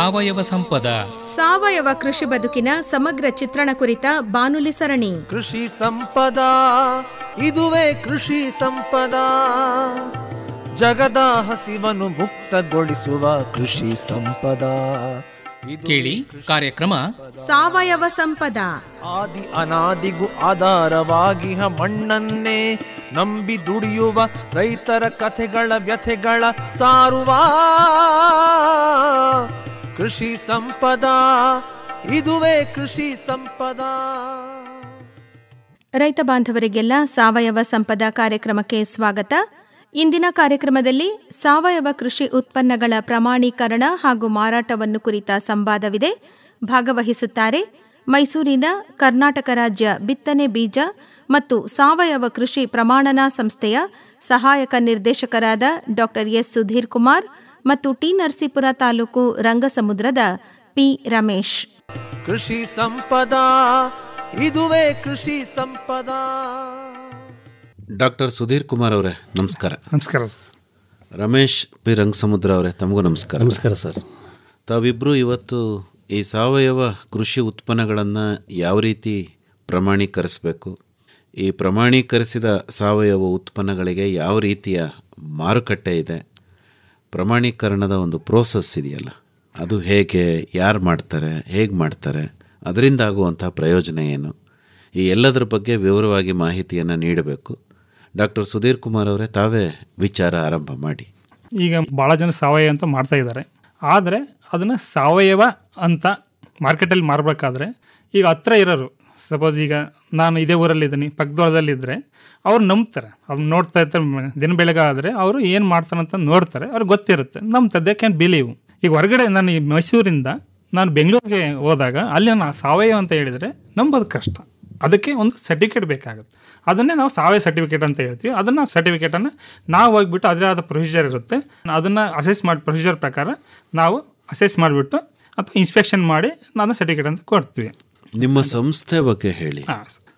ಸಾವಯವ ಸಂಪದ. ಸಾವಯವ ಕೃಷಿ ಬದುಕಿನ ಸಮಗ್ರ ಚಿತ್ರಣ ಕುರಿತ ಬಾನುಲಿ ಸರಣಿ ಕೃಷಿ ಸಂಪದ, ಇದುವೇ ಕೃಷಿ ಸಂಪದ. ಜಗದ ಹಸಿವನ್ನು ಮುಕ್ತಗೊಳಿಸುವ ಕೃಷಿ ಸಂಪದ. ಕೇಳಿ ಕಾರ್ಯಕ್ರಮ ಸಾವಯವ ಸಂಪದ. ಆದಿ ಅನಾದಿಗೂ ಆಧಾರವಾಗಿ ಮಣ್ಣನ್ನೇ ನಂಬಿ ದುಡಿಯುವ ರೈತರ ಕಥೆಗಳ ವ್ಯಥೆಗಳ ಸಾರುವ ಕೃಷಿ ಸಂಪದ, ಇದುವೇ ಕೃಷಿ ಸಂಪದ. ರೈತ ಬಾಂಧವರಿಗೆಲ್ಲ ಸಾವಯವ ಸಂಪದ ಕಾರ್ಯಕ್ರಮಕ್ಕೆ ಸ್ವಾಗತ. ಇಂದಿನ ಕಾರ್ಯಕ್ರಮದಲ್ಲಿ ಸಾವಯವ ಕೃಷಿ ಉತ್ಪನ್ನಗಳ ಪ್ರಮಾಣೀಕರಣ ಹಾಗೂ ಮಾರಾಟವನ್ನು ಕುರಿತ ಸಂವಾದವಿದೆ. ಭಾಗವಹಿಸುತ್ತಾರೆ ಮೈಸೂರಿನ ಕರ್ನಾಟಕ ರಾಜ್ಯ ಬಿತ್ತನೆ ಬೀಜ ಮತ್ತು ಸಾವಯವ ಕೃಷಿ ಪ್ರಮಾಣನಾ ಸಂಸ್ಥೆಯ ಸಹಾಯಕ ನಿರ್ದೇಶಕರಾದ ಡಾ ಎಸ್ ಸುಧೀರ್ ಕುಮಾರ್ ಮತ್ತು ಟಿ ನರಸೀಪುರ ತಾಲೂಕು ರಂಗಸಮುದ್ರದ ಪಿ ರಮೇಶ್. ಕೃಷಿ ಸಂಪದ, ಇದುವೇ ಕೃಷಿ ಸಂಪದ. ಡಾಕ್ಟರ್ ಸುಧೀರ್ ಕುಮಾರ್ ಅವರೇ ನಮಸ್ಕಾರ. ನಮಸ್ಕಾರ ಸರ್. ರಮೇಶ್ ಪಿ ರಂಗಸಮುದ್ರ ಅವರೇ ತಮಗೂ ನಮಸ್ಕಾರ. ನಮಸ್ಕಾರ ಸರ್. ತಾವಿಬ್ಬರು ಇವತ್ತು ಈ ಸಾವಯವ ಕೃಷಿ ಉತ್ಪನ್ನಗಳನ್ನು ಯಾವ ರೀತಿ ಪ್ರಮಾಣೀಕರಿಸಬೇಕು, ಈ ಪ್ರಮಾಣೀಕರಿಸಿದ ಸಾವಯವ ಉತ್ಪನ್ನಗಳಿಗೆ ಯಾವ ರೀತಿಯ ಮಾರುಕಟ್ಟೆ ಇದೆ, ಪ್ರಮಾಣೀಕರಣದ ಒಂದು ಪ್ರೋಸೆಸ್ ಇದೆಯಲ್ಲ ಅದು ಹೇಗೆ, ಯಾರು ಮಾಡ್ತಾರೆ, ಹೇಗೆ ಮಾಡ್ತಾರೆ, ಅದರಿಂದ ಆಗುವಂಥ ಪ್ರಯೋಜನ ಏನು, ಈ ಎಲ್ಲದರ ಬಗ್ಗೆ ವಿವರವಾಗಿ ಮಾಹಿತಿಯನ್ನು ನೀಡಬೇಕು. ಡಾಕ್ಟರ್ ಸುಧೀರ್ ಕುಮಾರ್ ಅವರೇ ತಾವೇ ವಿಚಾರ ಆರಂಭ ಮಾಡಿ. ಈಗ ಭಾಳ ಜನ ಸಾವಯವ ಅಂತ ಮಾಡ್ತಾ ಇದ್ದಾರೆ, ಆದರೆ ಅದನ್ನು ಸಾವಯವ ಅಂತ ಮಾರ್ಕೆಟಲ್ಲಿ ಮಾರಬೇಕಾದ್ರೆ ಈಗ ಹತ್ರ ಇರೋರು, ಸಪೋಸ್ ಈಗ ನಾನು ಇದೇ ಊರಲ್ಲಿದ್ದೀನಿ, ಪಕ್ಕದೊಳದಲ್ಲಿದ್ದರೆ ಅವ್ರು ನಂಬ್ತಾರೆ. ಅವ್ರು ನೋಡ್ತಾ ಇರ್ತಾರೆ, ದಿನ ಬೆಳಗ್ಗೆ ಆದರೆ ಅವರು ಏನು ಮಾಡ್ತಾರಂತ ನೋಡ್ತಾರೆ, ಅವ್ರಿಗೆ ಗೊತ್ತಿರುತ್ತೆ, ನಂಬ್ತಾರೆ. They can believe. ಈಗ ಹೊರಗಡೆ ನಾನು ಈ ಮೈಸೂರಿಂದ ನಾನು ಬೆಂಗಳೂರಿಗೆ ಹೋದಾಗ ಅಲ್ಲಿ ನಾನು ಸಾವಯವ ಅಂತ ಹೇಳಿದರೆ ನಂಬೋದು ಕಷ್ಟ. ಅದಕ್ಕೆ ಒಂದು ಸರ್ಟಿಫಿಕೇಟ್ ಬೇಕಾಗುತ್ತೆ. ಅದನ್ನೇ ನಾವು ಸಾವಯವ ಸರ್ಟಿಫಿಕೇಟ್ ಅಂತ ಹೇಳ್ತೀವಿ. ಅದನ್ನು ಸರ್ಟಿಫಿಕೇಟನ್ನು ನಾವು ಹೋಗ್ಬಿಟ್ಟು ಅದರ ಆದ ಪ್ರೊಸೀಜರ್ ಇರುತ್ತೆ, ಅದನ್ನು ಅಸೆಸ್ ಮಾಡಿ ಪ್ರೊಸೀಜರ್ ಪ್ರಕಾರ ನಾವು ಅಸೆಸ್ ಮಾಡಿಬಿಟ್ಟು ಅಥವಾ ಇನ್ಸ್ಪೆಕ್ಷನ್ ಮಾಡಿ ನಾನು ಸರ್ಟಿಫಿಕೇಟ್ ಅಂತ ಕೊಡ್ತೀವಿ. ನಿಮ್ಮ ಸಂಸ್ಥೆ ಬಗ್ಗೆ ಹೇಳಿ.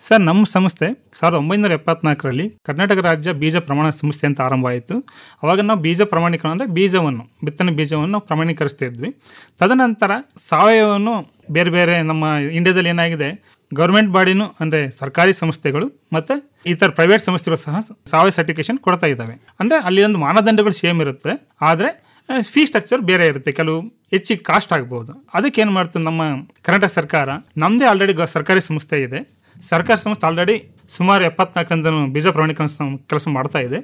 ಸರ್, ನಮ್ಮ ಸಂಸ್ಥೆ 1974ರಲ್ಲಿ ಕರ್ನಾಟಕ ರಾಜ್ಯ ಬೀಜ ಪ್ರಮಾಣ ಸಂಸ್ಥೆ ಅಂತ ಆರಂಭ ಆಯಿತು. ಅವಾಗ ನಾವು ಬೀಜ ಪ್ರಮಾಣೀಕರಣ ಅಂದರೆ ಬೀಜವನ್ನು, ಬಿತ್ತನೆ ಬೀಜವನ್ನು ನಾವು ಪ್ರಮಾಣೀಕರಿಸ್ತಾ ಇದ್ವಿ. ತದನಂತರ ಸಾವಯವವನ್ನು ಬೇರೆ ಬೇರೆ ನಮ್ಮ ಇಂಡಿಯಾದಲ್ಲಿ ಏನಾಗಿದೆ, ಗೌರ್ಮೆಂಟ್ ಬಾಡಿನೂ ಅಂದರೆ ಸರ್ಕಾರಿ ಸಂಸ್ಥೆಗಳು ಮತ್ತು ಇತರ ಪ್ರೈವೇಟ್ ಸಂಸ್ಥೆಗಳು ಸಹ ಸಾವಯವ ಸರ್ಟಿಫಿಕೇಶನ್ ಕೊಡ್ತಾ ಇದ್ದಾವೆ. ಅಂದರೆ ಅಲ್ಲಿ ಒಂದು ಮಾನದಂಡಗಳು ಸೇಮ್ ಇರುತ್ತೆ, ಆದರೆ ಫೀ ಸ್ಟ್ರಕ್ಚರ್ ಬೇರೆ ಇರುತ್ತೆ, ಕೆಲವು ಹೆಚ್ಚಿಗೆ ಕಾಸ್ಟ್ ಆಗ್ಬೋದು. ಅದಕ್ಕೆ ಏನು ಮಾಡ್ತು ನಮ್ಮ ಕರ್ನಾಟಕ ಸರ್ಕಾರ, ನಮ್ಮದೇ ಆಲ್ರೆಡಿ ಸರ್ಕಾರಿ ಸಂಸ್ಥೆ ಇದೆ. ಸರ್ಕಾರಿ ಸಂಸ್ಥೆ ಆಲ್ರೆಡಿ ಸುಮಾರು 74ರಿಂದ ಬೀಜ ಪ್ರಮಾಣೀಕರಣ ಕೆಲಸ ಮಾಡ್ತಾ ಇದೆ.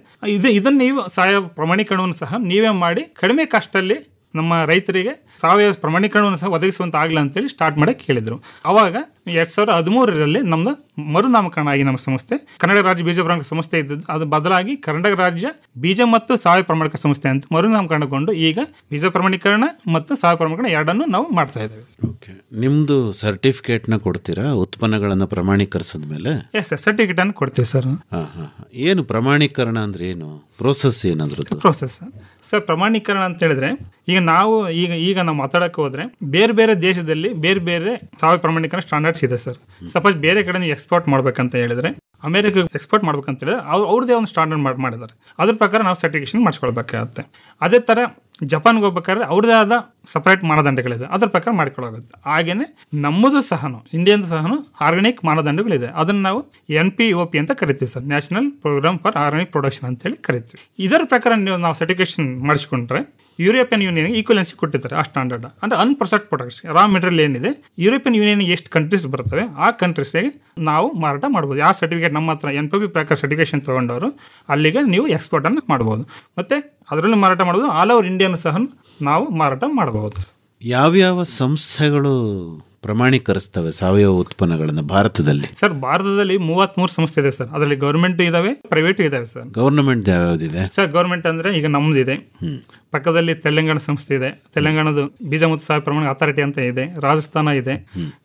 ಇದನ್ನು ನೀವು ಸಾವಯವ ಪ್ರಮಾಣೀಕರಣವನ್ನು ಸಹ ನೀವೇ ಮಾಡಿ ಕಡಿಮೆ ಕಾಸ್ಟಲ್ಲಿ ನಮ್ಮ ರೈತರಿಗೆ ಸಾವಯವ ಪ್ರಮಾಣೀಕರಣವನ್ನು ಸಹ ಒದಗಿಸುವಂತ ಆಗಲ್ಲ ಅಂತೇಳಿ ಸ್ಟಾರ್ಟ್ ಮಾಡಕ್ಕೆ ಹೇಳಿದರು. ಅವಾಗ 2013ರಲ್ಲಿ ನಮ್ದು ಮರುನಾಮಕರಣ ಆಗಿ ನಮ್ಮ ಸಂಸ್ಥೆ ಕರ್ನಾಟಕ ರಾಜ್ಯ ಬೀಜ ಪ್ರಮಾಣೀಕರಣ ಸಂಸ್ಥೆ ಇದ್ದದ್ದು ಅದು ಬದಲಾಗಿ ಕರ್ನಾಟಕ ರಾಜ್ಯ ಬೀಜ ಮತ್ತು ಸಾವಯವ ಪ್ರಮಾಣೀಕರಣ ಸಂಸ್ಥೆ ಅಂತ ಮರುನಾಮಕರಣಗೊಂಡು ಈಗ ಬೀಜ ಪ್ರಮಾಣೀಕರಣ ಮತ್ತು ಸಾವಯವ ಪ್ರಮಾಣೀಕರಣ ಎರಡನ್ನು ನಾವು ಮಾಡ್ತಾ ಇದ್ದೇವೆ. ಓಕೆ, ನಿಮ್ಮದು ಸರ್ಟಿಫಿಕೇಟ್ನ ಕೊಡ್ತೀರಾ ಉತ್ಪನ್ನಗಳನ್ನು ಪ್ರಮಾಣೀಕರಿಸಿದ ಮೇಲೆ? ಎಸ್ ಸರ್, ಸರ್ಟಿಫಿಕೇಟ್ ಅನ್ನು ಕೊಡ್ತೀವಿ ಸರ್. ಏನು ಪ್ರಮಾಣೀಕರಣ ಅಂದ್ರೆ ಏನು, ಪ್ರೋಸೆಸ್ ಏನಾದ್ರದ್ದು? ಪ್ರೋಸೆಸ್ ಸರ್, ಪ್ರಮಾಣೀಕರಣ ಅಂತ ಹೇಳಿದ್ರೆ ಈಗ ನಾವು ಈಗ ನಾವು ಮಾತಾಡಕ್ಕೆ ಹೋದ್ರೆ ಬೇರೆ ಬೇರೆ ದೇಶದಲ್ಲಿ ಬೇರೆ ಬೇರೆ ಸಾವಯವ ಪ್ರಮಾಣೀಕರಣ ಸ್ಟ್ಯಾಂಡರ್ಡ್ಸ್ ಇದೆ ಸರ್. ಸಪೋಸ್ ಬೇರೆ ಕಡೆ ನೀವು ಎಕ್ಸ್ಪೋರ್ಟ್ ಮಾಡ್ಬೇಕಂತ ಹೇಳಿದ್ರೆ, ಅಮೆರಿಕ ಎಕ್ಸ್ಪೋರ್ಟ್ ಮಾಡ್ಬೇಕಂತ ಹೇಳಿದ್ರೆ ಅವ್ರದ್ದೇ ಒಂದು ಸ್ಟ್ಯಾಂಡರ್ಡ್ ಮಾಡಿದ್ದಾರೆ. ಅದ್ರ ಪ್ರಕಾರ ನಾವು ಸರ್ಟಿಫಿಕೇಶನ್ ಮಾಡಿಸ್ಕೊಳ್ಬೇಕಾಗತ್ತೆ. ಅದೇ ಥರ ಜಪಾನ್ಗೆ ಹೋಗ್ಬೇಕಾದ್ರೆ ಅವ್ರದ್ದೇ ಆದ ಸಪರೇಟ್ ಮಾನದಂಡಗಳಿದೆ, ಅದ್ರ ಪ್ರಕಾರ ಮಾಡಿಕೊಳ್ಳಾಗುತ್ತೆ. ಹಾಗೇನೆ ನಮ್ಮದು ಸಹ ಇಂಡಿಯನ್ ಸಹ ಆರ್ಗಾನಿಕ್ ಮಾನದಂಡಗಳಿದೆ. ಅದನ್ನು ನಾವು NPOP ಅಂತ ಕರಿತೀವಿ sir, national programme for organic production ಅಂತೇಳಿ ಕರಿತೀವಿ. ಇದರ ಪ್ರಕಾರ ನಾವು ಸರ್ಟಿಫಿಕೇಶನ್ ಮಾಡಿಸ್ಕೊಂಡ್ರೆ ಯುರೋಪಿಯನ್ ಯೂನಿಯನ್ ಈಕ್ವಲೆನ್ಸಿ ಕೊಟ್ಟಿದ್ದಾರೆ ಆ ಸ್ಟ್ಯಾಂಡರ್ಡ್. ಅಂದರೆ ಅನ್ಪ್ರೊಸೆಸ್ಡ್ ಪ್ರಾಡಕ್ಟ್ಸ್ ರಾ ಮೆಟೀರಿಯಲ್ ಏನಿದೆ ಯುರೋಪಿಯನ್ ಯೂನಿಯನ್ ಎಷ್ಟು ಕಂಟ್ರೀಸ್ ಬರ್ತವೆ ಆ ಕಂಟ್ರೀಸ್ಗೆ ನಾವು ಮಾರಾಟ ಮಾಡ್ಬೋದು. ಆ ಸರ್ಟಿಫಿಕೇಟ್ ನಮ್ಮ ಹತ್ರ NPOP ಪ್ರಕಾರ ಸರ್ಟಿಫಿಕೇಶನ್ ತೊಗೊಂಡವರು ಅಲ್ಲಿಗೆ ನೀವು ಎಕ್ಸ್ಪೋರ್ಟನ್ನು ಮಾಡ್ಬೋದು. ಮತ್ತು ಅದರಲ್ಲೂ ಮಾರಾಟ ಮಾಡ್ಬೋದು. ಆಲ್ ಓವರ್ ಇಂಡಿಯಾನು ಸಹ ನಾವು ಮಾರಾಟ ಮಾಡಬಹುದು. ಯಾವ್ಯಾವ ಸಂಸ್ಥೆಗಳು ಪ್ರಮಾಣೀಕರಿಸ್ತವೆ ಸಾವಯವ ಉತ್ಪನ್ನಗಳನ್ನು ಭಾರತದಲ್ಲಿ? ಸರ್, ಭಾರತದಲ್ಲಿ 33 ಸಂಸ್ಥೆ ಇದೆ ಸರ್. ಅದರಲ್ಲಿ ಗೌರ್ಮೆಂಟ್ ಇದಾವೆ, ಪ್ರೈವೇಟ್ ಇದಾವೆ ಸರ್. ಗೌರ್ಮೆಂಟ್ ಯಾವ್ಯಾವ್ದಿದೆ ಸರ್? ಗೌರ್ಮೆಂಟ್ ಅಂದ್ರೆ ಈಗ ನಮ್ದು ಇದೆ, ಪಕ್ಕದಲ್ಲಿ ತೆಲಂಗಾಣ ಸಂಸ್ಥೆ ಇದೆ, ತೆಲಂಗಾಣದ ಬೀಜ ಮತ್ತು ಸಾವಯವ ಪ್ರಮಾಣ ಅಥಾರಿಟಿ ಅಂತ ಇದೆ, ರಾಜಸ್ಥಾನ ಇದೆ,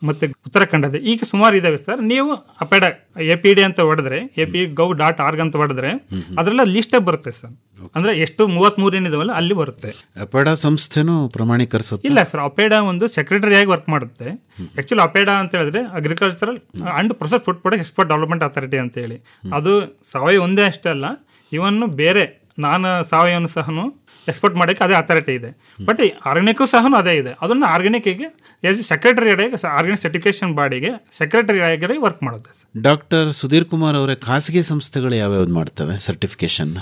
ಮತ್ತೆ ಉತ್ತರಾಖಂಡ ಇದೆ. ಈಗ ಸುಮಾರು ಇದಾವೆ ಸರ್. ನೀವು ಅಪೆಡ APD ಅಂತ ಹೊಡೆದ್ರೆ apgov.org ಅಂತ ಹೊಡೆದ್ರೆ ಅದರೆಲ್ಲ ಲಿಸ್ಟೇ ಬರುತ್ತೆ ಸರ್. ಅಂದ್ರೆ ಎಷ್ಟು 33 ಏನಿದಾವಲ್ಲ ಅಲ್ಲಿ ಬರುತ್ತೆ. ಅಪೆಡಾ ಸಂಸ್ಥೆನೂ ಪ್ರಮಾಣೀಕರಿಸುತ್ತೆ? ಇಲ್ಲ ಸರ್, ಅಪೆಡಾ ಒಂದು ಸೆಕ್ರೆಟರಿಯಾಗಿ ವರ್ಕ್ ಮಾಡುತ್ತೆ. ಆಕ್ಚುಲಿ ಅಪೆಡಾ ಅಂತ ಹೇಳಿದ್ರೆ agricultural and process food product export development authority ಅಂತ ಹೇಳಿ, ಅದು ಸಾವಯವ ಒಂದೇ ಅಷ್ಟೇ ಅಲ್ಲ, ಇವನ್ನು ಬೇರೆ ಸಾವಯವ ಸಹ ಎಕ್ಸ್ಪೋರ್ಟ್ ಮಾಡೋಕ್ಕೆ ಅದೇ ಅಥಾರಿಟಿ ಇದೆ. ಬಟ್ ಆರ್ಗ್ಯಾನಿಕ್ಕು ಸಹ ಅದೇ ಇದೆ. ಅದನ್ನು ಆರ್ಗ್ಯಾನಿಕ್ಕಿಗೆ ಸೆಕ್ರೆಟರಿ ಆರ್ಗ್ಯಾನಿಕ್ ಸರ್ಟಿಫಿಕೇಶನ್ ಬಾಡಿಗೆ ಸೆಕ್ರೆಟರಿ ಆಗಿ ವರ್ಕ್ ಮಾಡುತ್ತೆ ಸರ್. ಡಾಕ್ಟರ್ ಸುಧೀರ್ ಕುಮಾರ್ ಅವರೇ, ಖಾಸಗಿ ಸಂಸ್ಥೆಗಳು ಯಾವ್ಯಾವ್ದು ಮಾಡ್ತವೆ ಸರ್ಟಿಫಿಕೇಶನ್?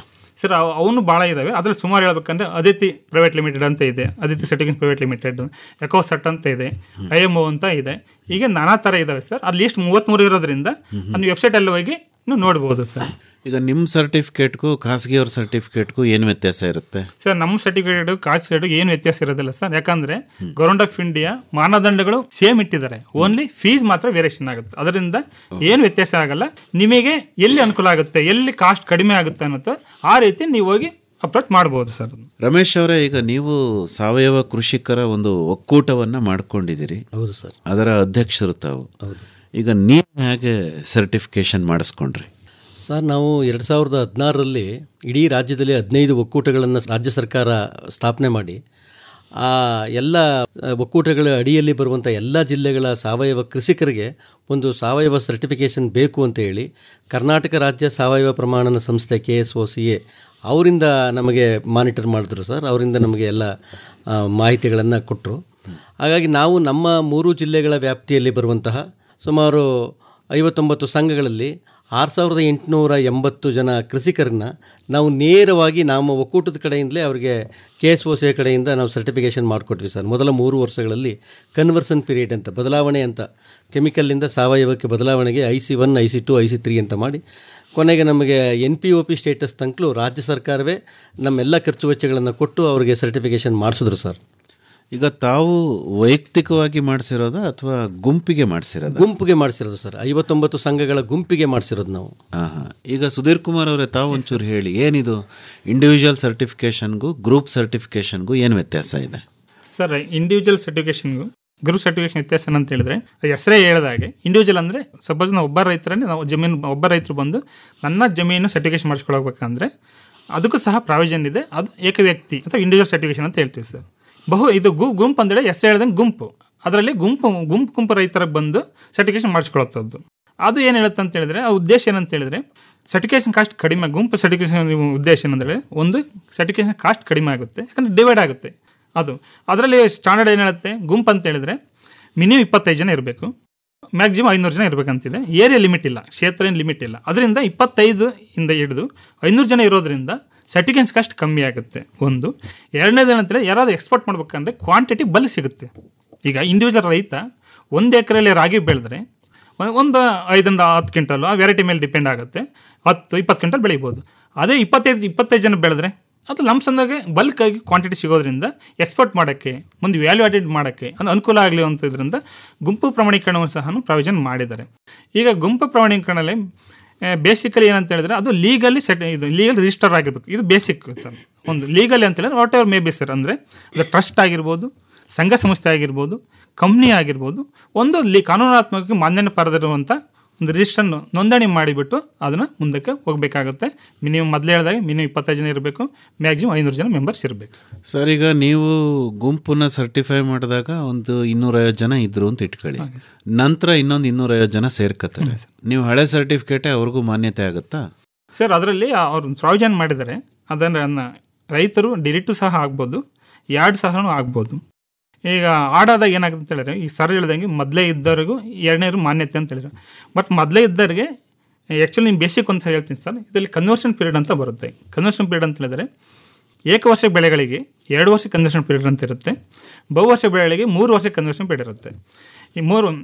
ಸರ್ ಅವನು ಭಾಳ ಇದ್ದಾವೆ. ಅದ್ರಲ್ಲಿ ಸುಮಾರು ಹೇಳ್ಬೇಕಂದ್ರೆ ಅದಿತಿ ಪ್ರೈವೇಟ್ ಲಿಮಿಟೆಡ್ ಅಂತ ಇದೆ, ಅದಿತಿ ಸರ್ಟಿಫಿಕೇಶನ್ ಪ್ರೈವೇಟ್ ಲಿಮಿಟೆಡ್, ಎಕೋಸೆಟ್ ಅಂತ ಇದೆ, IMO ಅಂತ ಇದೆ. ಈಗ ನಾನಾ ಥರ ಇದ್ದಾವೆ ಸರ್. ಅಲ್ಲಿ ಲಿಸ್ಟ್ 33 ಇರೋದ್ರಿಂದ ನೀವು ವೆಬ್ಸೈಟಲ್ಲಿ ಹೋಗಿ ನೀವು ನೋಡ್ಬೋದು ಸರ್. ಈಗ ನಿಮ್ಮ ಸರ್ಟಿಫಿಕೇಟ್ಗೂ ಖಾಸಗಿಯವ್ರ ಸರ್ಟಿಫಿಕೇಟ್ಗೂ ಏನು ವ್ಯತ್ಯಾಸ ಇರುತ್ತೆ ಸರ್? ನಮ್ಮ ಸರ್ಟಿಫಿಕೇಟ್ ಖಾಸಗಿ ಏನು ವ್ಯತ್ಯಾಸ ಇರೋದಿಲ್ಲ ಸರ್. ಯಾಕಂದರೆ ಗೌರ್ಮೆಂಟ್ ಆಫ್ ಇಂಡಿಯಾ ಮಾನದಂಡಗಳು ಸೇಮ್ ಇಟ್ಟಿದ್ದಾರೆ, ಓನ್ಲಿ ಫೀಸ್ ಮಾತ್ರ ವೇರಿಯೇಷನ್ ಆಗುತ್ತೆ. ಅದರಿಂದ ಏನು ವ್ಯತ್ಯಾಸ ಆಗಲ್ಲ. ನಿಮಗೆ ಎಲ್ಲಿ ಅನುಕೂಲ ಆಗುತ್ತೆ, ಎಲ್ಲಿ ಕಾಸ್ಟ್ ಕಡಿಮೆ ಆಗುತ್ತೆ ಅನ್ನೋದು ಆ ರೀತಿ ನೀವು ಹೋಗಿ ಅಪ್ರೋಚ್ ಮಾಡ್ಬೋದು ಸರ್. ರಮೇಶ್ ಅವರೇ, ಈಗ ನೀವು ಸಾವಯವ ಕೃಷಿಕರ ಒಂದು ಒಕ್ಕೂಟವನ್ನು ಮಾಡ್ಕೊಂಡಿದ್ದೀರಿ. ಹೌದು ಸರ್. ಅದರ ಅಧ್ಯಕ್ಷರು ತಾವು. ಈಗ ನೀವು ಹೇಗೆ ಸರ್ಟಿಫಿಕೇಶನ್ ಮಾಡಿಸ್ಕೊಂಡ್ರಿ? ಸರ್, ನಾವು 2016ರಲ್ಲಿ ಇಡೀ ರಾಜ್ಯದಲ್ಲಿ 15 ಒಕ್ಕೂಟಗಳನ್ನು ರಾಜ್ಯ ಸರ್ಕಾರ ಸ್ಥಾಪನೆ ಮಾಡಿ ಆ ಎಲ್ಲ ಒಕ್ಕೂಟಗಳ ಅಡಿಯಲ್ಲಿ ಬರುವಂಥ ಎಲ್ಲ ಜಿಲ್ಲೆಗಳ ಸಾವಯವ ಕೃಷಿಕರಿಗೆ ಒಂದು ಸಾವಯವ ಸರ್ಟಿಫಿಕೇಷನ್ ಬೇಕು ಅಂತ ಹೇಳಿ ಕರ್ನಾಟಕ ರಾಜ್ಯ ಸಾವಯವ ಪ್ರಮಾಣನ ಸಂಸ್ಥೆ KSOCA ಅವರಿಂದ ನಮಗೆ ಮಾನಿಟರ್ ಮಾಡಿದ್ರು ಸರ್. ಅವರಿಂದ ನಮಗೆ ಎಲ್ಲ ಮಾಹಿತಿಗಳನ್ನು ಕೊಟ್ಟರು. ಹಾಗಾಗಿ ನಾವು ನಮ್ಮ 3 ಜಿಲ್ಲೆಗಳ ವ್ಯಾಪ್ತಿಯಲ್ಲಿ ಬರುವಂತಹ ಸುಮಾರು 59 ಸಂಘಗಳಲ್ಲಿ 6880 ಜನ ಕೃಷಿಕರನ್ನ ನಾವು ನೇರವಾಗಿ ನಮ್ಮ ಒಕ್ಕೂಟದ ಕಡೆಯಿಂದಲೇ ಅವರಿಗೆ KSOCA ಕಡೆಯಿಂದ ನಾವು ಸರ್ಟಿಫಿಕೇಷನ್ ಮಾಡಿಕೊಟ್ವಿ ಸರ್. ಮೊದಲ 3 ವರ್ಷಗಳಲ್ಲಿ ಕನ್ವರ್ಷನ್ ಪೀರಿಯಡ್ ಅಂತ, ಬದಲಾವಣೆ ಅಂತ, ಕೆಮಿಕಲ್ಲಿಂದ ಸಾವಯವಕ್ಕೆ ಬದಲಾವಣೆಗೆ IC1, IC2, IC3 ಅಂತ ಮಾಡಿ ಕೊನೆಗೆ ನಮಗೆ NPOP ಸ್ಟೇಟಸ್ ತನಕಲೂ ರಾಜ್ಯ ಸರ್ಕಾರವೇ ನಮ್ಮೆಲ್ಲ ಖರ್ಚು ವೆಚ್ಚಗಳನ್ನು ಕೊಟ್ಟು ಅವರಿಗೆ ಸರ್ಟಿಫಿಕೇಷನ್ ಮಾಡಿಸಿದ್ರು ಸರ್. ಈಗ ತಾವು ವೈಯಕ್ತಿಕವಾಗಿ ಮಾಡಿಸಿರೋದಾ ಅಥವಾ ಗುಂಪಿಗೆ ಮಾಡಿಸಿರೋದು? ಗುಂಪಿಗೆ ಮಾಡಿಸಿರೋದು ಸರ್. 59 ಸಂಘಗಳ ಗುಂಪಿಗೆ ಮಾಡಿಸಿರೋದು ನಾವು. ಈಗ ಸುಧೀರ್ ಕುಮಾರ್ ಅವರೇ, ತಾವು ಒಂಚೂರು ಹೇಳಿ, ಏನಿದು ಇಂಡಿವಿಜುವಲ್ ಸರ್ಟಿಫಿಕೇಷನ್ಗೂ ಗ್ರೂಪ್ ಸರ್ಟಿಫಿಕೇಷನ್ಗೂ ಏನು ವ್ಯತ್ಯಾಸ ಇದೆ? ಸರ್, ಇಂಡಿವಿಜುವಲ್ ಸರ್ಟಿಫಿಕೇಷನ್ಗೂ ಗ್ರೂಪ್ ಸರ್ಟಿಫಿಕೇಷನ್ ವ್ಯತ್ಯಾಸ ಅಂತ ಹೇಳಿದ್ರೆ, ಹೆಸರೇ ಹೇಳಿದಾಗೆ ಇಂಡಿವಿಜುವಲ್ ಅಂದರೆ ಸಪೋಸ್ ನಾವು ಒಬ್ಬ ರೈತರನ್ನೇ ನಾವು ಒಬ್ಬ ರೈತರು ಬಂದು ನನ್ನ ಜಮೀನು ಸರ್ಟಿಫಿಕೇಷನ್ ಮಾಡಿಸ್ಕೊಳ್ಬೇಕಂದ್ರೆ ಅದಕ್ಕೂ ಸಹ ಪ್ರಾವಿಷನ್ ಇದೆ. ಅದು ಏಕವ್ಯಕ್ತಿ ಅಥವಾ ಇಂಡಿವಿಜುವಲ್ ಸರ್ಟಿಫಿಕೇಷನ್ ಅಂತ ಹೇಳ್ತೀವಿ ಸರ್. ಇದು ಗುಂಪು ಅಂದರೆ ಹೆಸರು ಹೇಳ್ದಂಗೆ ಗುಂಪು, ಅದರಲ್ಲಿ ಗುಂಪು ರೈತರ ಬಂದು ಸರ್ಟಿಫಿಕೇಷನ್ ಮಾಡಿಸ್ಕೊಳ್ಳೋದು. ಅದು ಏನು ಹೇಳುತ್ತೆ ಅಂತ ಹೇಳಿದ್ರೆ, ಆ ಉದ್ದೇಶ ಏನಂತ ಹೇಳಿದ್ರೆ ಸರ್ಟಿಫಿಕೇಷನ್ ಕಾಸ್ಟ್ ಕಡಿಮೆ. ಗುಂಪು ಸರ್ಟಿಫಿಕೇಷನ್ ಉದ್ದೇಶ ಏನಂದರೆ ಒಂದು ಸರ್ಟಿಫಿಕೇಷನ್ ಕಾಸ್ಟ್ ಕಡಿಮೆ ಆಗುತ್ತೆ, ಯಾಕಂದರೆ ಡಿವೈಡ್ ಆಗುತ್ತೆ. ಅದರಲ್ಲಿ ಸ್ಟ್ಯಾಂಡರ್ಡ್ ಏನು ಹೇಳುತ್ತೆ, ಗುಂಪು ಅಂತ ಹೇಳಿದ್ರೆ ಮಿನಿಮಮ್ 25 ಜನ ಇರಬೇಕು, ಮ್ಯಾಕ್ಸಿಮಮ್ 500 ಜನ ಇರಬೇಕಂತಿದೆ. ಏರಿಯಾ ಲಿಮಿಟ್ ಇಲ್ಲ, ಕ್ಷೇತ್ರ ಏನು ಲಿಮಿಟ್ ಇಲ್ಲ. ಅದರಿಂದ 25 ಇಂದ ಹಿಡಿದು 500 ಜನ ಇರೋದ್ರಿಂದ ಸರ್ಟಿಫಿಕೇಷನ್ ಕಾಸ್ಟ್ ಕಮ್ಮಿ ಆಗುತ್ತೆ. ಒಂದು. ಎರಡನೇದು ಏನಂತೇಳಿ, ಯಾರಾದರೂ ಎಕ್ಸ್ಪೋರ್ಟ್ ಮಾಡ್ಬೇಕಂದ್ರೆ ಕ್ವಾಂಟಿಟಿ ಬಲ್ಲಿ ಸಿಗುತ್ತೆ. ಈಗ ಇಂಡಿವಿಜುವಲ್ ರೈತ 1 ಎಕರೆಯಲ್ಲಿ ರಾಗಿ ಬೆಳೆದ್ರೆ ಒಂದು 5ರಿಂದ 10 ಕ್ವಿಂಟಲ್ ಆ ವೆರೈಟಿ ಮೇಲೆ ಡಿಪೆಂಡ್ ಆಗುತ್ತೆ, 10-20 ಕ್ವಿಂಟಲ್ ಬೆಳಿಬೋದು. ಅದೇ 25 ಜನ ಬೆಳೆದ್ರೆ ಅದು ಲಂಪ್ಸಮ್ದಾಗೆ ಬಲ್ಕಾಗಿ ಕ್ವಾಂಟಿಟಿ ಸಿಗೋದ್ರಿಂದ ಎಕ್ಸ್ಪೋರ್ಟ್ ಮಾಡೋಕ್ಕೆ, ಮುಂದೆ ವ್ಯಾಲ್ಯೂ ಆಡೆಡ್ ಮಾಡೋಕ್ಕೆ ಅದು ಅನುಕೂಲ ಆಗಲಿ ಅಂತದ್ರಿಂದ ಗುಂಪು ಪ್ರಮಾಣೀಕರಣವನ್ನು ಸಹ ಪ್ರಾವಿಷನ್ ಮಾಡಿದ್ದಾರೆ. ಈಗ ಗುಂಪು ಪ್ರಮಾಣೀಕರಣದಲ್ಲಿ ಬೇಸಿಕಲಿ ಏನಂತ ಹೇಳಿದ್ರೆ ಅದು ಲೀಗಲಿ ಲೀಗಲ್ ರಿಜಿಸ್ಟರ್ ಆಗಿರ್ಬೇಕು. ಇದು ಬೇಸಿಕ್ ಸರ್. ಒಂದು ಲೀಗಲಿ ಅಂತ ಹೇಳಿದ್ರೆ what ever may be sir, ಅಂದರೆ ಅದು ಟ್ರಸ್ಟ್ ಆಗಿರ್ಬೋದು, ಸಂಘ ಸಂಸ್ಥೆ ಆಗಿರ್ಬೋದು, ಕಂಪ್ನಿ ಆಗಿರ್ಬೋದು, ಒಂದು ಕಾನೂನಾತ್ಮಕ ಮಾನ್ಯತೆ ಪಡೆದಿರುವಂಥ ಒಂದು ರಿಜಿಸ್ಟರ್ ನೋಂದಣಿ ಮಾಡಿಬಿಟ್ಟು ಅದನ್ನು ಮುಂದಕ್ಕೆ ಹೋಗಬೇಕಾಗುತ್ತೆ. ಮಿನಿಮಮ್ ಮೊದಲೇ ಹೇಳಿದಾಗ ಮಿನಿಮಮ್ 25 ಜನ ಇರಬೇಕು, ಮ್ಯಾಕ್ಸಿಮಮ್ 500 ಜನ ಮೆಂಬರ್ಸ್ ಇರಬೇಕು. ಸರ್, ಈಗ ನೀವು ಗುಂಪನ್ನ ಸರ್ಟಿಫೈ ಮಾಡಿದಾಗ ಒಂದು 250 ಜನ ಇದ್ರು ಅಂತ ಇಟ್ಕೊಳ್ಳಿ, ನಂತರ ಇನ್ನೊಂದು 250 ಜನ ಸೇರ್ಕತ್ತಾರೆ. ನೀವು ಹಳೆ ಸರ್ಟಿಫಿಕೇಟೇ ಅವ್ರಿಗೂ ಮಾನ್ಯತೆ ಆಗುತ್ತಾ? ಸರ್, ಅದರಲ್ಲಿ ಅವ್ರು ಪ್ರಾವಿಷನ್ ಮಾಡಿದ್ದಾರೆ. ಅದನ್ನು ರೈತರು ಡಿಲೀಟು ಸಹ ಆಗ್ಬೋದು, ಯಾರ್ಡ್ ಸಹ ಆಗ್ಬೋದು. ಈಗ ಆಡಾದಾಗ ಏನಾಗುತ್ತೆ ಅಂತ ಹೇಳಿದ್ರೆ, ಈಗ ಸರ್ ಹೇಳ್ದಂಗೆ ಮೊದಲೇ ಇದ್ದವರಿಗೂ ಎರಡನೇರು ಮಾನ್ಯತೆ ಅಂತ ಹೇಳಿದ್ರು. ಬಟ್ ಮೊದಲೇ ಇದ್ದವರಿಗೆ ಆ್ಯಕ್ಚುಲಿ ನಿಮ್ಮ ಬೇಸಿಕ್ ಒಂದು ಹೇಳ್ತೀನಿ ಸರ್, ಇದರಲ್ಲಿ ಕನ್ವರ್ಷನ್ ಪೀರಿಯಡ್ ಅಂತ ಬರುತ್ತೆ. ಕನ್ವರ್ಷನ್ ಪೀರಿಯಡ್ ಅಂತ ಹೇಳಿದ್ರೆ ಏಕವರ್ಷ ಬೆಳೆಗಳಿಗೆ 2 ವರ್ಷ ಕನ್ವರ್ಷನ್ ಪೀರಿಯಡ್ ಅಂತ ಇರುತ್ತೆ, ಬಹುವರ್ಷ ಬೆಳೆಗಳಿಗೆ 3 ವರ್ಷ ಕನ್ವರ್ಷನ್ ಪೀರಿಯಡ್ ಇರುತ್ತೆ. ಈ 3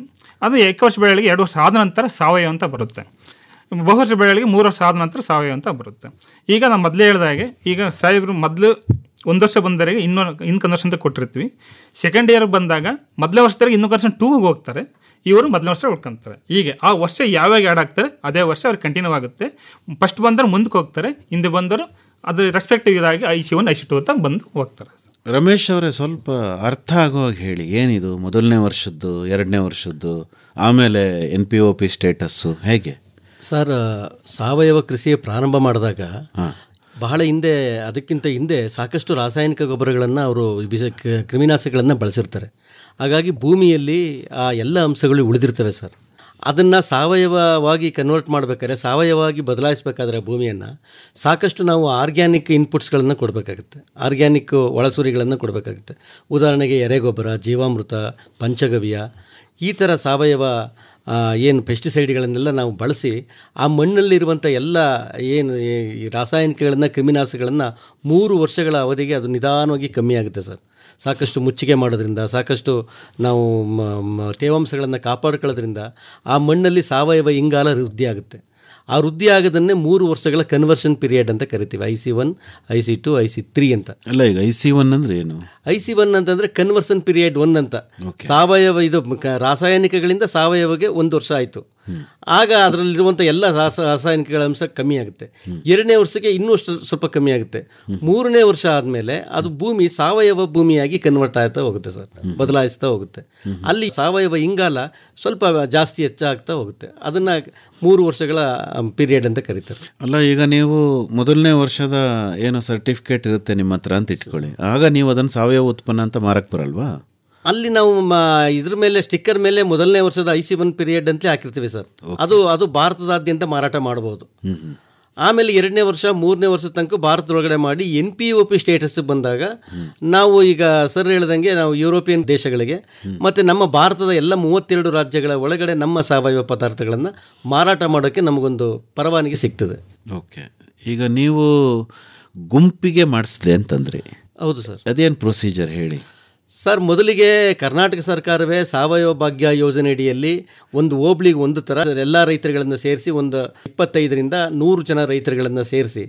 ಅದು ಏಕವರ್ಷ ಬೆಳೆಗಳಿಗೆ 2 ವರ್ಷ ಆದ ನಂತರ ಸಾವಯವ ಅಂತ ಬರುತ್ತೆ, ಬಹುವರ್ಷ ಬೆಳೆಗಳಿಗೆ 3 ವರ್ಷ ಆದ ನಂತರ ಸಾವಯವ ಅಂತ ಬರುತ್ತೆ. ಈಗ ನಾನು ಮೊದಲೇ ಹೇಳಿದಾಗೆ, ಈಗ ಸಾಹೇಬರು ಮೊದಲು 1 ವರ್ಷ ಬಂದವರಿಗೆ ಇನ್ನು ಕನ್ವರ್ಷನ್ ಅಂತ ಕೊಟ್ಟಿರ್ತೀವಿ. ಸೆಕೆಂಡ್ ಇಯರ್ ಬಂದಾಗ ಮೊದಲೇ ವರ್ಷದವರೆಗೆ ಇನ್ನೂ ಕನ್ವರ್ಷನ್ 2ಗೆ ಹೋಗ್ತಾರೆ, ಇವರು ಮೊದಲನೇ ವರ್ಷ ಉಳ್ಕೊಂತಾರೆ. ಹೀಗೆ ಆ ವರ್ಷ ಯಾವಾಗ ಆ್ಯಡ್ ಆಗ್ತಾರೆ ಅದೇ ವರ್ಷ ಅವ್ರಿಗೆ ಕಂಟಿನ್ಯೂ ಆಗುತ್ತೆ. ಫಸ್ಟ್ ಬಂದರೆ ಮುಂದಕ್ಕೆ ಹೋಗ್ತಾರೆ, ಹಿಂದೆ ಬಂದರು ಅದು ರೆಸ್ಪೆಕ್ಟಿವ್ ಇದಾಗಿ IC1, IC2 ಅಂತ ಬಂದು ಹೋಗ್ತಾರೆ. ರಮೇಶ್ ಅವರೇ, ಸ್ವಲ್ಪ ಅರ್ಥ ಆಗುವಾಗ ಹೇಳಿ, ಏನಿದು ಮೊದಲನೇ ವರ್ಷದ್ದು, 2ನೇ ವರ್ಷದ್ದು, ಆಮೇಲೆ NPOP ಸ್ಟೇಟಸ್ಸು ಹೇಗೆ? ಸರ್, ಸಾವಯವ ಕೃಷಿ ಪ್ರಾರಂಭ ಮಾಡಿದಾಗ ಬಹಳ ಹಿಂದೆ, ಅದಕ್ಕಿಂತ ಹಿಂದೆ ಸಾಕಷ್ಟು ರಾಸಾಯನಿಕ ಗೊಬ್ಬರಗಳನ್ನು ಅವರು ಕ್ರಿಮಿನಾಶಕಗಳನ್ನು ಬಳಸಿರ್ತಾರೆ. ಹಾಗಾಗಿ ಭೂಮಿಯಲ್ಲಿ ಆ ಎಲ್ಲ ಅಂಶಗಳು ಉಳಿದಿರ್ತವೆ ಸರ್. ಅದನ್ನು ಸಾವಯವವಾಗಿ ಕನ್ವರ್ಟ್ ಮಾಡಬೇಕಾದ್ರೆ, ಸಾವಯವವಾಗಿ ಬದಲಾಯಿಸಬೇಕಾದ್ರೆ ಭೂಮಿಯನ್ನು ಸಾಕಷ್ಟು ನಾವು ಆರ್ಗ್ಯಾನಿಕ್ ಇನ್ಪುಟ್ಸ್ಗಳನ್ನು ಕೊಡಬೇಕಾಗುತ್ತೆ, ಆರ್ಗ್ಯಾನಿಕ್ ಒಳಸುರಿಗಳನ್ನು ಕೊಡಬೇಕಾಗುತ್ತೆ. ಉದಾಹರಣೆಗೆ ಎರೆಗೊಬ್ಬರ, ಜೀವಾಮೃತ, ಪಂಚಗವ್ಯ, ಈ ಥರ ಸಾವಯವ ಏನು ಪೆಸ್ಟಿಸೈಡ್ಗಳನ್ನೆಲ್ಲ ನಾವು ಬಳಸಿ ಆ ಮಣ್ಣಲ್ಲಿರುವಂಥ ಎಲ್ಲ ಏನು ಈ ರಾಸಾಯನಿಕಗಳನ್ನು, ಕ್ರಿಮಿನಾಶಗಳನ್ನು 3 ವರ್ಷಗಳ ಅವಧಿಗೆ ಅದು ನಿಧಾನವಾಗಿ ಕಮ್ಮಿ ಆಗುತ್ತೆ ಸರ್. ಸಾಕಷ್ಟು ಮುಚ್ಚಿಗೆ ಮಾಡೋದ್ರಿಂದ, ಸಾಕಷ್ಟು ನಾವು ತೇವಾಂಶಗಳನ್ನು ಕಾಪಾಡ್ಕೊಳ್ಳೋದ್ರಿಂದ ಆ ಮಣ್ಣಲ್ಲಿ ಸಾವಯವ ಇಂಗಾಲ ವೃದ್ಧಿ ಆಗುತ್ತೆ. ಆ ವೃದ್ಧಿ ಆಗೋದನ್ನೇ 3 ವರ್ಷಗಳ ಕನ್ವರ್ಷನ್ ಪೀರಿಯಡ್ ಅಂತ ಕರಿತೀವಿ. IC1, IC2, IC3 ಅಂತ. ಅಲ್ಲ, ಈಗ IC1 ಅಂದರೆ ಏನು? IC1 ಅಂತಂದರೆ ಕನ್ವರ್ಷನ್ ಪೀರಿಯಡ್ 1 ಅಂತ. ಸಾವಯವ ಇದು ರಾಸಾಯನಿಕಗಳಿಂದ ಸಾವಯವಗೆ 1 ವರ್ಷ ಆಯಿತು. ಆಗ ಅದರಲ್ಲಿರುವಂಥ ಎಲ್ಲ ರಾಸಾಯನಿಕಗಳ ಅಂಶ ಕಮ್ಮಿ ಆಗುತ್ತೆ. 2ನೇ ವರ್ಷಕ್ಕೆ ಇನ್ನೂ ಸ್ವಲ್ಪ ಕಮ್ಮಿ ಆಗುತ್ತೆ. 3ನೇ ವರ್ಷ ಆದಮೇಲೆ ಅದು ಭೂಮಿ ಸಾವಯವ ಭೂಮಿಯಾಗಿ ಕನ್ವರ್ಟ್ ಆಗ್ತಾ ಹೋಗುತ್ತೆ ಸರ್, ಬದಲಾಯಿಸ್ತಾ ಹೋಗುತ್ತೆ. ಅಲ್ಲಿ ಸಾವಯವ ಇಂಗಾಲ ಸ್ವಲ್ಪ ಜಾಸ್ತಿ ಹೆಚ್ಚಾಗ್ತಾ ಹೋಗುತ್ತೆ. ಅದನ್ನು 3 ವರ್ಷಗಳ ಪೀರಿಯಡ್ ಅಂತ ಕರೀತಾರೆ. ಅಲ್ಲ, ಈಗ ನೀವು ಮೊದಲನೇ ವರ್ಷದ ಏನು ಸರ್ಟಿಫಿಕೇಟ್ ಇರುತ್ತೆ ನಿಮ್ಮ ಹತ್ರ ಅಂತ ಇಟ್ಕೊಳ್ಳಿ, ಆಗ ನೀವು ಅದನ್ನು ಸಾವಯವ ಉತ್ಪನ್ನ ಅಂತ ಮಾರಕ್ಕೆ ಬರಲ್ವಾ? ಅಲ್ಲಿ ನಾವು ಇದ್ರ ಮೇಲೆ ಸ್ಟಿಕ್ಕರ್ ಮೇಲೆ ಮೊದಲನೇ ವರ್ಷದ IC1 ಪೀರಿಯಡ್ ಅಂತಲೇ ಹಾಕಿರ್ತೀವಿ ಸರ್. ಅದು ಭಾರತದಾದ್ಯಂತ ಮಾರಾಟ ಮಾಡ್ಬೋದು. ಆಮೇಲೆ 2ನೇ ವರ್ಷ, 3ನೇ ವರ್ಷದ ತನಕ ಭಾರತದೊಳಗಡೆ ಮಾಡಿ NPOP ಸ್ಟೇಟಸ್ ಬಂದಾಗ ನಾವು ಈಗ ಸರ್ ಹೇಳ್ದಂಗೆ ನಾವು ಯುರೋಪಿಯನ್ ದೇಶಗಳಿಗೆ ಮತ್ತು ನಮ್ಮ ಭಾರತದ ಎಲ್ಲ 32 ರಾಜ್ಯಗಳ ಒಳಗಡೆ ನಮ್ಮ ಸಾವಯವ ಪದಾರ್ಥಗಳನ್ನು ಮಾರಾಟ ಮಾಡೋಕ್ಕೆ ನಮಗೊಂದು ಪರವಾನಗಿ ಸಿಗ್ತದೆ. ಓಕೆ, ಈಗ ನೀವು ಗುಂಪಿಗೆ ಮಾಡಿಸಿದೆ ಅಂತಂದರೆ? ಹೌದು ಸರ್. ಅದೇನು ಪ್ರೊಸೀಜರ್ ಹೇಳಿ ಸರ್. ಮೊದಲಿಗೆ ಕರ್ನಾಟಕ ಸರ್ಕಾರವೇ ಸಾವಯವ ಭಾಗ್ಯ ಯೋಜನೆ ಅಡಿಯಲ್ಲಿ ಒಂದು ಹೋಬಳಿಗೆ ಒಂದು ಥರ ಎಲ್ಲ ರೈತರುಗಳನ್ನು ಸೇರಿಸಿ ಒಂದು 25ರಿಂದ 100 ಜನ ರೈತರುಗಳನ್ನು ಸೇರಿಸಿ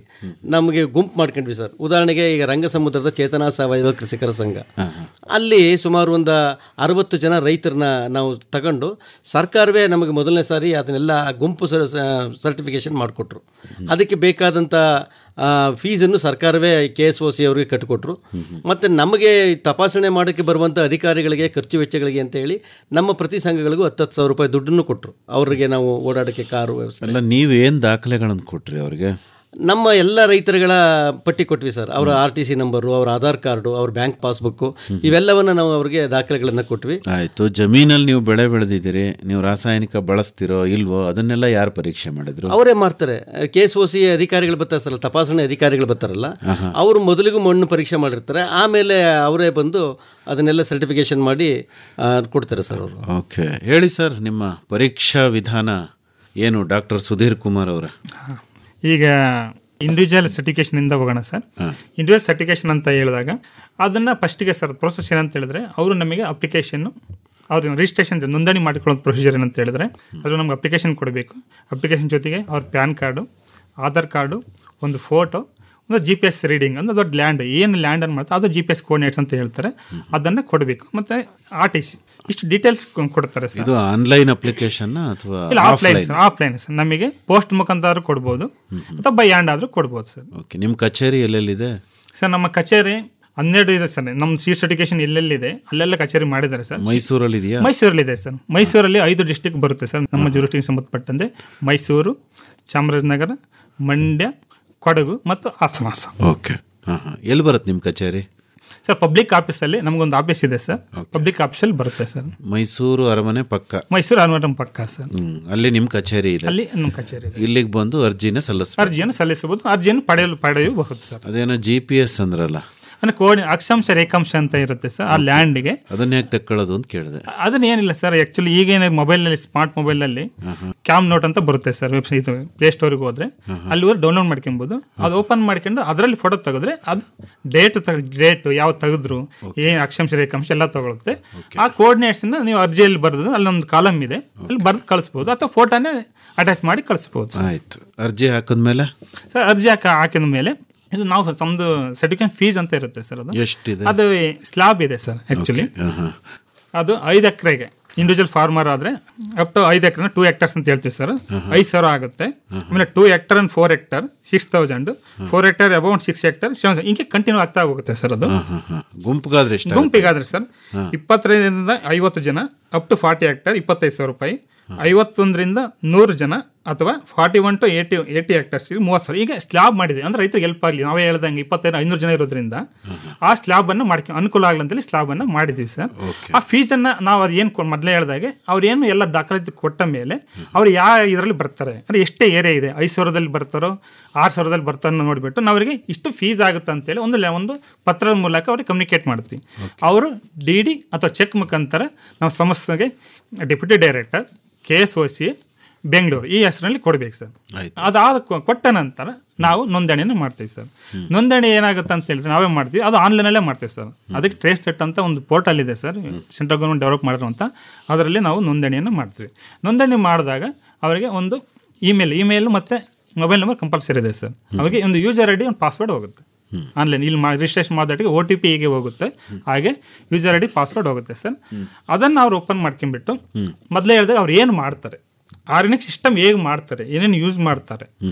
ನಮಗೆ ಗುಂಪು ಮಾಡ್ಕೊಂಡ್ವಿ ಸರ್. ಉದಾಹರಣೆಗೆ ಈಗ ರಂಗಸಮುದ್ರದ ಚೇತನಾ ಸಾವಯವ ಕೃಷಿಕರ ಸಂಘ, ಅಲ್ಲಿ ಸುಮಾರು ಒಂದು 60 ಜನ ರೈತರನ್ನ ನಾವು ತಗೊಂಡು ಸರ್ಕಾರವೇ ನಮಗೆ ಮೊದಲನೇ ಸಾರಿ ಅದನ್ನೆಲ್ಲ ಗುಂಪು ಸರ್ಟಿಫಿಕೇಷನ್ ಮಾಡಿಕೊಟ್ರು. ಅದಕ್ಕೆ ಬೇಕಾದಂಥ ಫೀಸನ್ನು ಸರ್ಕಾರವೇ KSOC ಅವರಿಗೆ ಕಟ್ಟಿಕೊಟ್ರು. ಮತ್ತು ನಮಗೆ ತಪಾಸಣೆ ಮಾಡೋಕ್ಕೆ ಬರುವಂಥ ಅಧಿಕಾರಿಗಳಿಗೆ ಖರ್ಚು ವೆಚ್ಚಗಳಿಗೆ ಅಂತ ಹೇಳಿ ನಮ್ಮ ಪ್ರತಿ ಸಂಘಗಳಿಗೂ 10,000 ರೂಪಾಯಿ ದುಡ್ಡನ್ನು ಕೊಟ್ಟರು. ಅವರಿಗೆ ನಾವು ಓಡಾಡೋಕ್ಕೆ ಕಾರು ವ್ಯವಸ್ಥೆ. ಅಲ್ಲ, ನೀವೇನು ದಾಖಲೆಗಳನ್ನು ಕೊಟ್ರಿ ಅವರಿಗೆ? ನಮ್ಮ ಎಲ್ಲ ರೈತರುಗಳ ಪಟ್ಟಿ ಕೊಟ್ವಿ ಸರ್. ಅವರ RTC ನಂಬರು, ಅವರ ಆಧಾರ್ ಕಾರ್ಡು, ಅವ್ರ ಬ್ಯಾಂಕ್ ಪಾಸ್ಬುಕ್ಕು, ಇವೆಲ್ಲವನ್ನು ನಾವು ಅವರಿಗೆ ದಾಖಲೆಗಳನ್ನು ಕೊಟ್ವಿ. ಆಯಿತು. ಜಮೀನಲ್ಲಿ ನೀವು ಬೆಳೆ ಬೆಳೆದಿದ್ದೀರಿ, ನೀವು ರಾಸಾಯನಿಕ ಬಳಸ್ತಿರೋ ಇಲ್ವೋ ಅದನ್ನೆಲ್ಲ ಯಾರು ಪರೀಕ್ಷೆ ಮಾಡಿದ್ರು? ಅವರೇ ಮಾಡ್ತಾರೆ. KSOC ಅಧಿಕಾರಿಗಳು ಬರ್ತಾರೆ ಸರ್, ತಪಾಸಣೆ ಅಧಿಕಾರಿಗಳು ಬರ್ತಾರಲ್ಲ, ಅವರು ಮೊದಲಿಗೂ ಮಣ್ಣು ಪರೀಕ್ಷೆ ಮಾಡಿರ್ತಾರೆ. ಆಮೇಲೆ ಅವರೇ ಬಂದು ಅದನ್ನೆಲ್ಲ ಸರ್ಟಿಫಿಕೇಷನ್ ಮಾಡಿ ಕೊಡ್ತಾರೆ ಸರ್ ಅವರು. ಓಕೆ, ಹೇಳಿ ಸರ್, ನಿಮ್ಮ ಪರೀಕ್ಷಾ ವಿಧಾನ ಏನು ಡಾಕ್ಟರ್ ಸುಧೀರ್ ಕುಮಾರ್ ಅವರ? ಈಗ ಇಂಡಿವಿಜುವಲ್ ಸರ್ಟಿಫಿಕೇಷನಿಂದ ಹೋಗೋಣ ಸರ್. ಇಂಡಿವಿಜುವಲ್ ಸರ್ಟಿಫಿಕೇಷನ್ ಅಂತ ಹೇಳಿದಾಗ ಅದನ್ನು ಫಸ್ಟಿಗೆ ಸರ್ ಪ್ರೊಸೆಸ್ ಏನಂತ ಹೇಳಿದ್ರೆ, ಅವರು ನಮಗೆ ಅಪ್ಲಿಕೇಶನ್ನು, ಅವ್ರ ರಿಜಿಸ್ಟ್ರೇಷನ್ ನೋಂದಣಿ ಮಾಡಿಕೊಳ್ಳೋದು ಪ್ರೊಸೀಜರ್ ಏನಂತ ಹೇಳಿದ್ರೆ, ಅದು ನಮ್ಗೆ ಅಪ್ಲಿಕೇಶನ್ ಕೊಡಬೇಕು. ಅಪ್ಲಿಕೇಶನ್ ಜೊತೆಗೆ ಅವ್ರ ಪ್ಯಾನ್ ಕಾರ್ಡು, ಆಧಾರ್ ಕಾರ್ಡು, ಒಂದು ಫೋಟೋ, ಒಂದು GPS ರೀಡಿಂಗ್, ಅಂದರೆ ದೊಡ್ಡ ಲ್ಯಾಂಡ್ ಏನು ಲ್ಯಾಂಡ್ ಅನ್ನು ಮಾಡ್ತಾರೆ ಅದು GPS ಕೋಆರ್ಡಿನೇಟ್ಸ್ ಅಂತ ಹೇಳ್ತಾರೆ, ಅದನ್ನು ಕೊಡಬೇಕು. ಮತ್ತು RTC ಇಷ್ಟು ಡೀಟೇಲ್ಸ್ ಕೊಡ್ತಾರೆ ಸರ್. ಇದು ಆನ್ಲೈನ್ ಅಪ್ಲಿಕೇಶನ್ ಅಥವಾ ಇಲ್ಲ ಆಫ್ಲೈನ್ ಸರ್. ನಮಗೆ ಪೋಸ್ಟ್ ಮುಖಾಂತರ ಕೊಡ್ಬೋದು ಅಥವಾ ಬೈ ಹ್ಯಾಂಡ್ ಆದರೂ ಕೊಡ್ಬೋದು ಸರ್. ಓಕೆ, ನಿಮ್ಮ ಕಚೇರಿ ಎಲ್ಲೆಲ್ಲಿದೆ ಸರ್? ನಮ್ಮ ಕಚೇರಿ 12 ಇದೆ ಸರ್. ನಮ್ಮ ಸರ್ಟಿಫಿಕೇಶನ್ ಎಲ್ಲೆಲ್ಲಿದೆ ಅಲ್ಲೆಲ್ಲ ಕಚೇರಿ ಮಾಡಿದ್ದಾರೆ ಸರ್. ಮೈಸೂರಲ್ಲಿ ಇದೆಯಾ? ಮೈಸೂರಲ್ಲಿದೆ ಸರ್. ಮೈಸೂರಲ್ಲಿ 5 ಡಿಸ್ಟ್ರಿಕ್ಟ್ ಬರುತ್ತೆ ಸರ್ ನಮ್ಮ ಜೂರಿಸ್ಡಿಕ್ಷನ್ ಸಂಬಂಧಪಟ್ಟಂತೆ: ಮೈಸೂರು, ಚಾಮರಾಜನಗರ, ಮಂಡ್ಯ, ಕೊಡಗು ಮತ್ತು ಹಾಸನ. ಓಕೆ, ಎಲ್ಲಿ ಬರುತ್ತೆ ನಿಮ್ಮ ಕಚೇರಿ? ಸರ್ ಪಬ್ಲಿಕ್ ಆಫೀಸಲ್ಲಿ ನಮಗೊಂದು ಆಫೀಸ್ ಇದೆ ಸರ್. ಪಬ್ಲಿಕ್ ಆಫೀಸಲ್ಲಿ ಬರುತ್ತೆ ಸರ್. ಮೈಸೂರು ಅರಮನೆ ಪಕ್ಕ? ಮೈಸೂರು ಅರಮನೆ ಪಕ್ಕ ಸರ್. ಅಲ್ಲಿ ನಿಮ್ಮ ಕಚೇರಿ ಇದೆ? ಅಲ್ಲಿ ನಮ್ಮ ಕಚೇರಿ ಇದೆ. ಇಲ್ಲಿಗೆ ಬಂದು ಅರ್ಜಿಯನ್ನು ಸಲ್ಲಿಸಬಹುದು. ಅರ್ಜಿಯನ್ನು ಪಡೆಯಬಹುದು ಸರ್. ಅದೇನೋ GPS ಅಂದ್ರಲ್ಲ, ಅಂದ್ರೆ ಅಕ್ಷಾಂಶ ರೇಖಾಂಶ ಅಂತ ಇರುತ್ತೆ ಸರ್ ಆ ಲ್ಯಾಂಡ್ಗೆ. ಅದನ್ನ ಹೇಗೆ ತಕ್ಕೊಳ್ಳೋದು ಅಂತ ಕೇಳಿದೆ. ಅದನ್ನ ಏನಿಲ್ಲ ಸರ್, ಆಕ್ಚುಲಿ ಈಗೇನು ಮೊಬೈಲ್ನಲ್ಲಿ, ಸ್ಮಾರ್ಟ್ ಮೊಬೈಲಲ್ಲಿ ಕ್ಯಾಮ್ ನೋಟ್ ಅಂತ ಬರುತ್ತೆ ಸರ್. ವೆಬ್ಸೈಟ್ ಇದು ಪ್ಲೇಸ್ಟೋರ್ಗೆ ಹೋದ್ರೆ ಅಲ್ಲಿ ಹೋದ್ರೆ ಡೌನ್ಲೋಡ್ ಮಾಡ್ಕೊಬೋದು. ಅದು ಓಪನ್ ಮಾಡ್ಕೊಂಡು ಅದರಲ್ಲಿ ಫೋಟೋ ತೆಗೆದ್ರೆ ಅದು ಡೇಟ್ ಯಾವ ತೆಗೆದ್ರು, ಏನು ಅಕ್ಷಾಂಶ ರೇಖಾಂಶ ಎಲ್ಲ ತಗೊಳುತ್ತೆ. ಆ ಕೋಆರ್ಡಿನೇಟ್ಸ್ನ ನೀವು ಅರ್ಜಿಯಲ್ಲಿ ಬರೆದು ಅಲ್ಲೊಂದು ಕಾಲಮ್ ಇದೆ, ಅಲ್ಲಿ ಬರೆದು ಕಳಿಸ್ಬೋದು ಅಥವಾ ಫೋಟೋನೇ ಅಟ್ಯಾಚ್ ಮಾಡಿ ಕಳಿಸ್ಬೋದು. ಆಯ್ತು. ಅರ್ಜಿ ಹಾಕಿದ್ಮೇಲೆ ಸರ್, ಅರ್ಜಿ ಹಾಕಿದ ಮೇಲೆ ಇದು ನಾವು ನಮ್ಮದು ಸರ್ಟಿಫಿಕೇಟ್ ಫೀಸ್ ಅಂತ ಇರುತ್ತೆ ಸರ್. ಅದು ಎಷ್ಟಿದೆ? ಅದು ಸ್ಲ್ಯಾಬ್ ಇದೆ ಸರ್. ಆ್ಯಕ್ಚುಲಿ ಅದು 5 ಎಕರೆಗೆ ಇಂಡಿವಿಜುವಲ್ ಫಾರ್ಮರ್ ಆದರೆ ಅಪ್ ಟು 5 ಎಕರೆ 2 ಹೆಕ್ಟರ್ಸ್ ಅಂತ ಹೇಳ್ತೀವಿ ಸರ್. 5,000 ಆಗುತ್ತೆ. ಆಮೇಲೆ 2 hectare and 4 hectare 6,000, 4 hectare about 6 hectare 7,000 ಹಿಂಗೆ ಕಂಟಿನ್ಯೂ ಆಗ್ತಾ ಹೋಗುತ್ತೆ ಸರ್. ಅದು ಗುಂಪಿಗಾದ್ರೆ ಸರ್ 20ರಿಂದ 50 ಜನ ಅಪ್ ಟು 40 ಹೆಕ್ಟರ್ 25,000 ರೂಪಾಯಿ. 51ರಿಂದ 100 ಜನ ಅಥವಾ 41 to 80 ಹೆಕ್ಟರ್ಸ್ 30,000 ಈಗ ಸ್ಲ್ಯಾಬ್ ಮಾಡಿದೆ ಅಂದ್ರೆ ರೈತರಿಗೆ ಹೆಲ್ಪ್ ಆಗಲಿ. ನಾವೇ ಹೇಳ್ದಂಗೆ 2500 ಜನ ಇರೋದ್ರಿಂದ ಆ ಸ್ಲ್ಯಾಬನ್ನು ಅನುಕೂಲ ಆಗಲಿ ಅಂತೇಳಿ ಸ್ಲ್ಯಾಬನ್ನು ಮಾಡಿದ್ವಿ ಸರ್. ಆ ಫೀಸನ್ನು ನಾವು ಅದು ಏನು ಮೊದಲೇ ಹೇಳಿದಾಗೆ ಅವ್ರೇನು ಎಲ್ಲ ದಾಖಲಾತಿ ಕೊಟ್ಟ ಮೇಲೆ ಅವ್ರು ಯಾವ ಇದರಲ್ಲಿ ಬರ್ತಾರೆ ಅಂದರೆ ಎಷ್ಟೇ ಏರಿಯಾ ಇದೆ, 5,000ದಲ್ಲಿ ಬರ್ತಾರೋ 6,000ದಲ್ಲಿ ಬರ್ತಾರೋ ನೋಡಿಬಿಟ್ಟು ನಾವು ಅವರಿಗೆ ಇಷ್ಟು ಫೀಸ್ ಆಗುತ್ತೆ ಅಂತೇಳಿ ಒಂದು ಪತ್ರದ ಮೂಲಕ ಅವ್ರಿಗೆ ಕಮ್ಯುನಿಕೇಟ್ ಮಾಡ್ತೀವಿ. ಅವರು DD ಅಥವಾ ಚೆಕ್ ಮುಖಾಂತರ ನಾವು ಸಂಸ್ಥೆಗೆ ಡೆಪ್ಯೂಟಿ ಡೈರೆಕ್ಟರ್ KSOC ಬೆಂಗಳೂರು ಈ ಹೆಸರಲ್ಲಿ ಕೊಡ್ಬೇಕು ಸರ್. ಅದಾದ ಕೊಟ್ಟ ನಂತರ ನಾವು ನೋಂದಣಿಯನ್ನು ಮಾಡ್ತೀವಿ ಸರ್. ನೋಂದಣಿ ಏನಾಗುತ್ತೆ ಅಂತ ಹೇಳಿದ್ರೆ ನಾವೇ ಮಾಡ್ತೀವಿ, ಅದು ಆನ್ಲೈನಲ್ಲೇ ಮಾಡ್ತೀವಿ ಸರ್. ಅದಕ್ಕೆ ಟ್ರೇಸ್ ಸೆಟ್ ಅಂತ ಒಂದು ಪೋರ್ಟಲ್ ಇದೆ ಸರ್, ಸೆಂಟ್ರಲ್ ಗೌರ್ಮೆಂಟ್ ಡೆವಲಪ್ ಮಾಡಿರುವಂಥ, ಅದರಲ್ಲಿ ನಾವು ನೋಂದಣಿಯನ್ನು ಮಾಡ್ತೀವಿ. ನೋಂದಣಿ ಮಾಡಿದಾಗ ಅವರಿಗೆ ಒಂದು ಇಮೇಲ್ ಮತ್ತು ಮೊಬೈಲ್ ನಂಬರ್ ಕಂಪಲ್ಸರಿ ಇದೆ ಸರ್. ಅವರಿಗೆ ಒಂದು ಯೂಸರ್ ID ಒಂದು ಪಾಸ್ವರ್ಡ್ ಹೋಗುತ್ತೆ ಆನ್ಲೈನ್. ಇಲ್ಲಿ ರಿಜಿಸ್ಟ್ರೇಷನ್ ಮಾಡೋದಕ್ಕೆ OTP ಹೀಗೆ ಹೋಗುತ್ತೆ, ಹಾಗೆ ಯೂಸರ್ ID ಪಾಸ್ವರ್ಡ್ ಹೋಗುತ್ತೆ ಸರ್. ಅದನ್ನು ಅವ್ರು ಓಪನ್ ಮಾಡ್ಕೊಂಡ್ಬಿಟ್ಟು ಮೊದಲೇ ಹೇಳಿದಾಗ ಅವ್ರು ಏನು ಮಾಡ್ತಾರೆ, ಆರ್ಗ್ಯಾನಿಕ್ ಸಿಸ್ಟಮ್ ಹೇಗೆ ಮಾಡ್ತಾರೆ, ಏನೇನು ಯೂಸ್ ಮಾಡ್ತಾರೆ,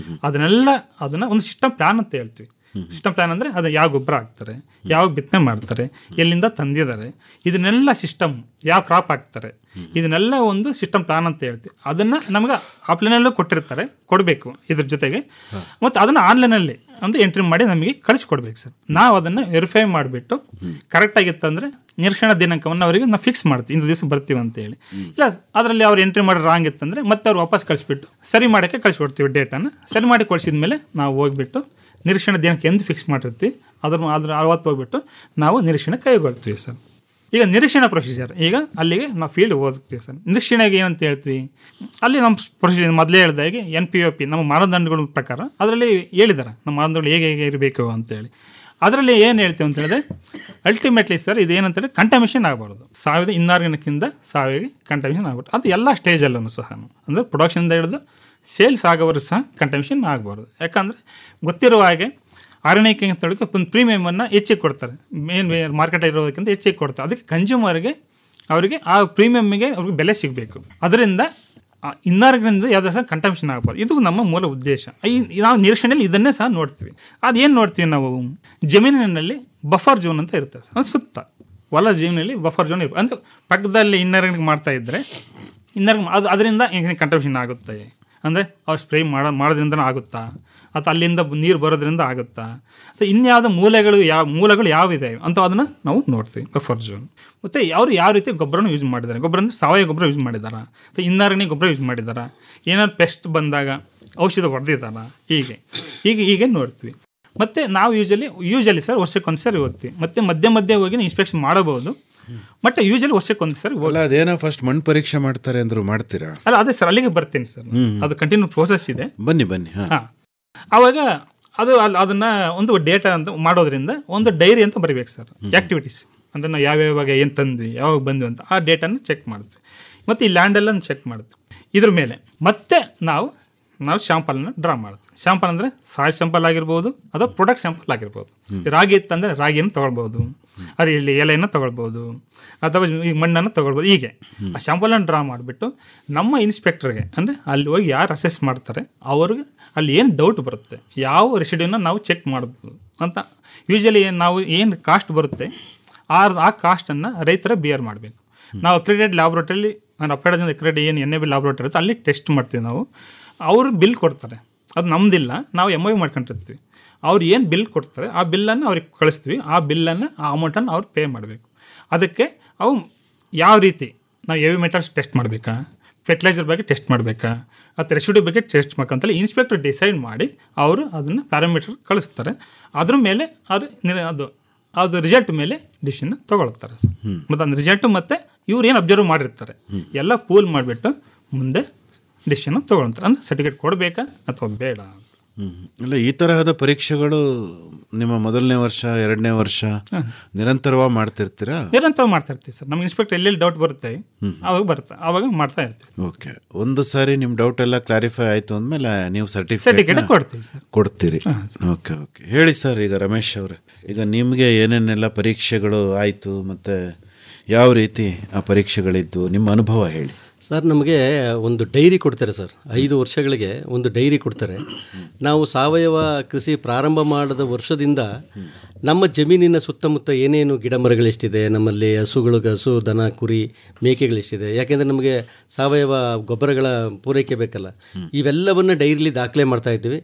ಅದನ್ನ ಒಂದು ಸಿಸ್ಟಮ್ ಪ್ಲಾನ್ ಅಂತ ಹೇಳ್ತೀವಿ. ಸಿಸ್ಟಮ್ ಪ್ಲಾನ್ ಅಂದರೆ ಅದು ಯಾವ ಗೊಬ್ಬರ ಹಾಕ್ತಾರೆ, ಯಾವ ಬಿತ್ತನೆ ಮಾಡ್ತಾರೆ, ಎಲ್ಲಿಂದ ತಂದಿದ್ದಾರೆ, ಇದನ್ನೆಲ್ಲ ಸಿಸ್ಟಮ್ ಯಾವ ಕ್ರಾಪ್ ಹಾಕ್ತಾರೆ, ಇದನ್ನೆಲ್ಲ ಒಂದು ಸಿಸ್ಟಮ್ ಪ್ಲಾನ್ ಅಂತ ಹೇಳ್ತೀವಿ. ಅದನ್ನು ನಮ್ಗೆ ಆಫ್ಲೈನಲ್ಲೂ ಕೊಡಬೇಕು ಇದ್ರ ಜೊತೆಗೆ, ಮತ್ತು ಅದನ್ನು ಆನ್ಲೈನಲ್ಲಿ ಒಂದು ಎಂಟ್ರಿ ಮಾಡಿ ನಮಗೆ ಕಳಿಸ್ಕೊಡ್ಬೇಕು ಸರ್. ನಾವು ಅದನ್ನು ವೆರಿಫೈ ಮಾಡಿಬಿಟ್ಟು ಕರೆಕ್ಟಾಗಿತ್ತಂದರೆ ನಿರೀಕ್ಷಣಾ ದಿನಾಂಕವನ್ನು ಅವರಿಗೆ ನಾವು ಫಿಕ್ಸ್ ಮಾಡ್ತೀವಿ, ಇಂದು ದಿವಸ ಬರ್ತೀವಿ ಅಂತೇಳಿ. ಇಲ್ಲ ಅದರಲ್ಲಿ ಅವ್ರು ಎಂಟ್ರಿ ಮಾಡಿ ರಾಂಗ್ ಇತ್ತಂದರೆ ಮತ್ತೆ ಅವ್ರು ವಾಪಸ್ ಕಳಿಸ್ಬಿಟ್ಟು ಸರಿ ಮಾಡೋಕ್ಕೆ ಕಳಿಸ್ಕೊಡ್ತೀವಿ. ಡೇಟನ್ನು ಸರಿ ಮಾಡಿ ಕಳಿಸಿದ ಮೇಲೆ ನಾವು ಹೋಗ್ಬಿಟ್ಟು ನಿರೀಕ್ಷಣಾ ದಿನಾಂಕ ಎಂದು ಫಿಕ್ಸ್ ಮಾಡಿರ್ತೀವಿ, ಅದ್ರ ಅವತ್ತು ಹೋಗ್ಬಿಟ್ಟು ನಾವು ನಿರೀಕ್ಷಣೆ ಕೈಗೊಳ್ತೀವಿ ಸರ್. ಈಗ ನಿರೀಕ್ಷಣಾ ಪ್ರೊಸೀಜರ್, ಈಗ ಅಲ್ಲಿಗೆ ನಾವು ಫೀಲ್ಡ್ ಓದುತ್ತೀವಿ ಸರ್. ನಿರೀಕ್ಷಣೆಗೆ ಏನಂತ ಹೇಳ್ತೀವಿ, ಅಲ್ಲಿ ನಮ್ಮ ಪ್ರೊಸೀಜರ್ ಮೊದಲೇ ಹೇಳಿದಾಗೆ NPOP ನಮ್ಮ ಮಾನದಂಡಗಳ ಪ್ರಕಾರ ಅದರಲ್ಲಿ ಹೇಳಿದ್ದಾರೆ ನಮ್ಮ ಮಾನದಂಡಗಳು ಹೇಗೆ ಇರಬೇಕು ಅಂತೇಳಿ. ಅದರಲ್ಲಿ ಏನು ಹೇಳ್ತೀವಿ ಅಂತ ಹೇಳಿದ್ರೆ ಅಲ್ಟಿಮೇಟ್ಲಿ ಸರ್ ಇದೇನಂತೇಳಿ ಕಂಟಾಮಿನೇಷನ್ ಆಗಬಾರ್ದು. ಸಾವಿರದ ಇನ್ನಾರ್ಗ್ಯಾನಿಕ್ಕಿಂದ ಸಾವಿಗೆ ಕಂಟಾಮಿನೇಷನ್ ಆಗ್ಬಾರ್ದು. ಅದು ಎಲ್ಲ ಸ್ಟೇಜಲ್ಲೂ ಸಹ ಅಂದರೆ ಪ್ರೊಡಕ್ಷನ್ದ ಹಿಡಿದು ಸೇಲ್ಸ್ ಆಗೋವರು ಸಹ ಕಂಟಾಮಿನೇಷನ್ ಆಗಬಾರ್ದು. ಯಾಕಂದರೆ ಗೊತ್ತಿರುವ ಹಾಗೆ ಆರ್ಗ್ಯಾನಿಕ್ ತೊಡಕ್ಕೆ ಒಂದು ಪ್ರೀಮಿಯಮನ್ನು ಹೆಚ್ಚಿಗೆ ಕೊಡ್ತಾರೆ, ಮೇನ್ ಮಾರ್ಕೆಟ್ ಇರೋದಕ್ಕಿಂತ ಹೆಚ್ಚಿಗೆ ಕೊಡ್ತಾರೆ. ಅದಕ್ಕೆ ಕನ್ಸ್ಯೂಮರ್ಗೆ ಅವರಿಗೆ ಆ ಪ್ರೀಮಿಯಮ್ಗೆ ಅವ್ರಿಗೆ ಬೆಲೆ ಸಿಗಬೇಕು. ಅದರಿಂದ ಇನ್ನಾರ್ಗ್ಯಾನಿಂದ ಯಾವುದೇ ಸಹ ಕಂಟಾಮಿನೇಷನ್ ಆಗಬಾರ್ದು. ಇದು ನಮ್ಮ ಮೂಲ ಉದ್ದೇಶ. ನಾವು ನಿರೀಕ್ಷಣೆಯಲ್ಲಿ ಇದನ್ನೇ ಸಹ ನೋಡ್ತೀವಿ. ಅದೇನು ನೋಡ್ತೀವಿ ನಾವು, ಜಮೀನಿನಲ್ಲಿ ಬಫರ್ ಝೋನ್ ಅಂತ ಇರ್ತದೆ, ಅದು ಸುತ್ತ ಹೊಲ ಜಮೀನಲ್ಲಿ ಬಫರ್ ಝೋನ್ ಇರ್ಬೋದು. ಅಂದರೆ ಪಕ್ಕದಲ್ಲಿ ಇನ್ನಾರ್ಗ್ಯಾನಿಕ್ ಮಾಡ್ತಾ ಇದ್ದರೆ ಅದರಿಂದ ಕಂಟಾಮಿನೇಷನ್ ಆಗುತ್ತೆ. ಅಂದರೆ ಅವ್ರು ಸ್ಪ್ರೇ ಮಾಡೋದ್ರಿಂದ ಆಗುತ್ತಾ, ಅಥವಾ ಅಲ್ಲಿಂದ ನೀರು ಬರೋದ್ರಿಂದ ಆಗುತ್ತಾ, ಅಥವಾ ಇನ್ಯಾವುದೋ ಮೂಲಗಳು ಯಾವಿದೆ ಅಂತ ಅದನ್ನು ನಾವು ನೋಡ್ತೀವಿ ಬಫರ್ ಝೋನ್. ಮತ್ತು ಅವರು ಯಾವ ರೀತಿ ಗೊಬ್ಬರನೂ ಯೂಸ್ ಮಾಡಿದ್ದಾರೆ, ಗೊಬ್ಬರ ಅಂದರೆ ಸಾವಯವ ಗೊಬ್ಬರ ಯೂಸ್ ಮಾಡಿದಾರಾ, ಅಥವಾ ಇನ್ನಾರ್ಗ್ಯಾನಿಕ್ ಗೊಬ್ಬರ ಯೂಸ್ ಮಾಡಿದಾರಾ, ಏನಾದ್ರು ಪೆಸ್ಟ್ ಬಂದಾಗ ಔಷಧ ಹೊಡೆದಿದ್ದಾರಾ, ಹೀಗೆ ನೋಡ್ತೀವಿ. ಮತ್ತು ನಾವು ಯೂಶಲಿ ಸರ್ ವರ್ಷಕ್ಕೊಂದು ಸರಿ ಹೋಗ್ತೀವಿ, ಮತ್ತು ಮಧ್ಯೆ ಹೋಗಿ ಇನ್ಸ್ಪೆಕ್ಷನ್ ಮಾಡಬಹುದು. ಬಟ್ ಯೂಶಲಿ ವರ್ಷಕ್ಕೊಂದು ಸರಿ ಅದೇನೋ ಫಸ್ಟ್ ಮಣ್ಣು ಪರೀಕ್ಷೆ ಮಾಡ್ತಾರೆ ಅಂದ್ರು ಮಾಡ್ತೀರಾ? ಅಲ್ಲ ಅದೇ ಸರ್, ಅಲ್ಲಿಗೆ ಬರ್ತೀನಿ ಸರ್. ಅದು ಕಂಟಿನ್ಯೂ ಪ್ರೋಸೆಸ್ ಇದೆ. ಬನ್ನಿ. ಆವಾಗ ಅದನ್ನ ಒಂದು ಡೇಟಾ ಅಂತ ಮಾಡೋದ್ರಿಂದ ಒಂದು ಡೈರಿ ಅಂತ ಬರೀಬೇಕು ಸರ್. ಆಕ್ಟಿವಿಟೀಸ್ ಅಂದರೆ ನಾವು ಯಾವ್ಯಾವಾಗ ಏನು ತಂದ್ವಿ, ಯಾವಾಗ ಬಂದ್ವಿ ಅಂತ ಆ ಡೇಟಾನ ಚೆಕ್ ಮಾಡ್ತೀವಿ. ಮತ್ತು ಈ ಲ್ಯಾಂಡೆಲ್ಲ ಚೆಕ್ ಮಾಡ್ತೀವಿ. ಇದ್ರ ಮೇಲೆ ಮತ್ತೆ ನಾವು ಶಾಂಪಲ್ನ ಡ್ರಾ ಮಾಡ್ತೀವಿ. ಶಾಂಪಲ್ ಅಂದರೆ ಸಾಯಿಲ್ ಸ್ಯಾಂಪಲ್ ಆಗಿರ್ಬೋದು ಅಥವಾ ಪ್ರೊಡಕ್ಟ್ ಸ್ಯಾಂಪಲ್ ಆಗಿರ್ಬೋದು. ರಾಗಿ ಇತ್ತಂದರೆ ರಾಗಿಯನ್ನು ತೊಗೊಳ್ಬೋದು, ಅದು ಇಲ್ಲಿ ಎಲೆಯನ್ನು ತೊಗೊಳ್ಬೋದು, ಅಥವಾ ಈ ಮಣ್ಣನ್ನು ತೊಗೊಳ್ಬೋದು. ಹೀಗೆ ಆ ಶಾಂಪಲನ್ನು ಡ್ರಾ ಮಾಡಿಬಿಟ್ಟು ನಮ್ಮ ಇನ್ಸ್ಪೆಕ್ಟರ್ಗೆ ಅಂದರೆ ಅಲ್ಲಿ ಹೋಗಿ ಯಾರು ಅಸೆಸ್ ಮಾಡ್ತಾರೆ ಅವ್ರಿಗೆ ಅಲ್ಲಿ ಏನು ಡೌಟ್ ಬರುತ್ತೆ, ಯಾವ ರೆಸಿಡ್ಯೂನ ನಾವು ಚೆಕ್ ಮಾಡ್ಬೋದು ಅಂತ. ಯೂಶಲಿ ನಾವು ಏನು ಕಾಸ್ಟ್ ಬರುತ್ತೆ ಆ ಕಾಸ್ಟನ್ನು ರೈತರ ಬಿಯರ್ ಮಾಡಬೇಕು. ನಾವು ಅಕ್ರೆಡಿಟೆಡ್ ಲ್ಯಾಬ್ರೇಟರಿಲಿ ಅಪ್ಡೇಟ್ ಅಕ್ರೆಡಿಟೆಡ್ NAB ಲ್ಯಾಬ್ರೇಟರಿ ಇರುತ್ತೆ, ಅಲ್ಲಿ ಟೆಸ್ಟ್ ಮಾಡ್ತೀವಿ ನಾವು. ಅವರು ಬಿಲ್ ಕೊಡ್ತಾರೆ, ಅದು ನಮ್ಮದಿಲ್ಲ, ನಾವು MOU ಮಾಡ್ಕೊಂಡಿರ್ತೀವಿ. ಅವ್ರು ಏನು ಬಿಲ್ ಕೊಡ್ತಾರೆ ಆ ಬಿಲ್ಲನ್ನು ಅವ್ರಿಗೆ ಕಳಿಸ್ತೀವಿ. ಆ ಬಿಲ್ಲನ್ನು ಆ ಅಮೌಂಟನ್ನು ಅವ್ರು ಪೇ ಮಾಡಬೇಕು. ಅದಕ್ಕೆ ಅವು ಯಾವ ರೀತಿ ನಾವು ಹೆವಿ ಮೆಟಲ್ಸ್ ಟೆಸ್ಟ್ ಮಾಡಬೇಕಾ, ಫರ್ಟಿಲೈಸರ್ ಬಗ್ಗೆ ಟೆಸ್ಟ್ ಮಾಡಬೇಕಾ, ಅಥವಾ ರೆಸಿಡ್ಯೂ ಬಗ್ಗೆ ಟೆಸ್ಟ್ ಮಾಡ್ಬೇಕಂತೇಳಿ ಇನ್ಸ್ಪೆಕ್ಟರ್ ಡಿಸೈಡ್ ಮಾಡಿ ಅವರು ಅದನ್ನು ಪ್ಯಾರಾಮೀಟರ್ ಕಳಿಸ್ತಾರೆ. ಅದ್ರ ಮೇಲೆ ಅದು ರಿಸಲ್ಟ್ ಮೇಲೆ ಡಿಸಿಷನ್ ತೊಗೊಳ್ತಾರೆ ಸರ್. ಮತ್ತು ಅದು ರಿಸಲ್ಟು ಮತ್ತು ಇವ್ರು ಏನು ಅಬ್ಸರ್ವ್ ಮಾಡಿರ್ತಾರೆ ಎಲ್ಲ ಪೂಲ್ ಮಾಡಿಬಿಟ್ಟು ಮುಂದೆ ಡಿಸಿಷನ್ ತೊಗೊಳ್ತಾರೆ. ಅಂದರೆ ಸರ್ಟಿಫಿಕೇಟ್ ಕೊಡಬೇಕಾ ಅಥವಾ ಬೇಡ. ಇಲ್ಲ, ಈ ತರಹದ ಪರೀಕ್ಷೆಗಳು ನಿಮ್ಮ ಮೊದಲನೇ ವರ್ಷ, ಎರಡನೇ ವರ್ಷ ನಿರಂತರವಾಗಿ ಮಾಡ್ತಿರ್ತೀರಾ? ನಿರಂತರ ಮಾಡ್ತಾ ಇರ್ತೀವಿ ಸರ್. ನಮ್ಮ ಇನ್ಸ್ಪೆಕ್ಟರ್ ಎಲ್ಲೆಲ್ಲಿ ಡೌಟ್ ಬರುತ್ತೆ ಆವಾಗ ಮಾಡ್ತಾ ಇರ್ತೀವಿ. ಓಕೆ, ಒಂದು ಸಾರಿ ನಿಮ್ಮ ಡೌಟ್ ಎಲ್ಲ ಕ್ಲಾರಿಫೈ ಆಯಿತು ಅಂದಮೇಲೆ ನೀವು ಸರ್ಟಿಫಿಕೇಟ್ ಕೊಡ್ತೀರಿ. ಓಕೆ. ಹೇಳಿ ಸರ್, ಈಗ ರಮೇಶ್ ಅವರೇ, ಈಗ ನಿಮಗೆ ಏನೇನೆಲ್ಲ ಪರೀಕ್ಷೆಗಳು ಆಯಿತು ಮತ್ತು ಯಾವ ರೀತಿ ಆ ಪರೀಕ್ಷೆಗಳಿದ್ದು ನಿಮ್ಮ ಅನುಭವ ಹೇಳಿ. ಸರ್ ನಮಗೆ ಒಂದು ಡೈರಿ ಕೊಡ್ತಾರೆ ಸರ್, 5 ವರ್ಷಗಳಿಗೆ ಒಂದು ಡೈರಿ ಕೊಡ್ತಾರೆ. ನಾವು ಸಾವಯವ ಕೃಷಿ ಪ್ರಾರಂಭ ಮಾಡಿದ ವರ್ಷದಿಂದ ನಮ್ಮ ಜಮೀನಿನ ಸುತ್ತಮುತ್ತ ಏನೇನು ಗಿಡ ಮರಗಳೆಷ್ಟಿದೆ, ನಮ್ಮಲ್ಲಿ ಹಸು, ದನ, ಕುರಿ, ಮೇಕೆಗಳೆಷ್ಟಿದೆ, ಯಾಕೆಂದರೆ ನಮಗೆ ಸಾವಯವ ಗೊಬ್ಬರಗಳ ಪೂರೈಕೆ ಬೇಕಲ್ಲ, ಇವೆಲ್ಲವನ್ನು ಡೈರಿಲಿ ದಾಖಲೆ ಮಾಡ್ತಾ ಇದ್ವಿ.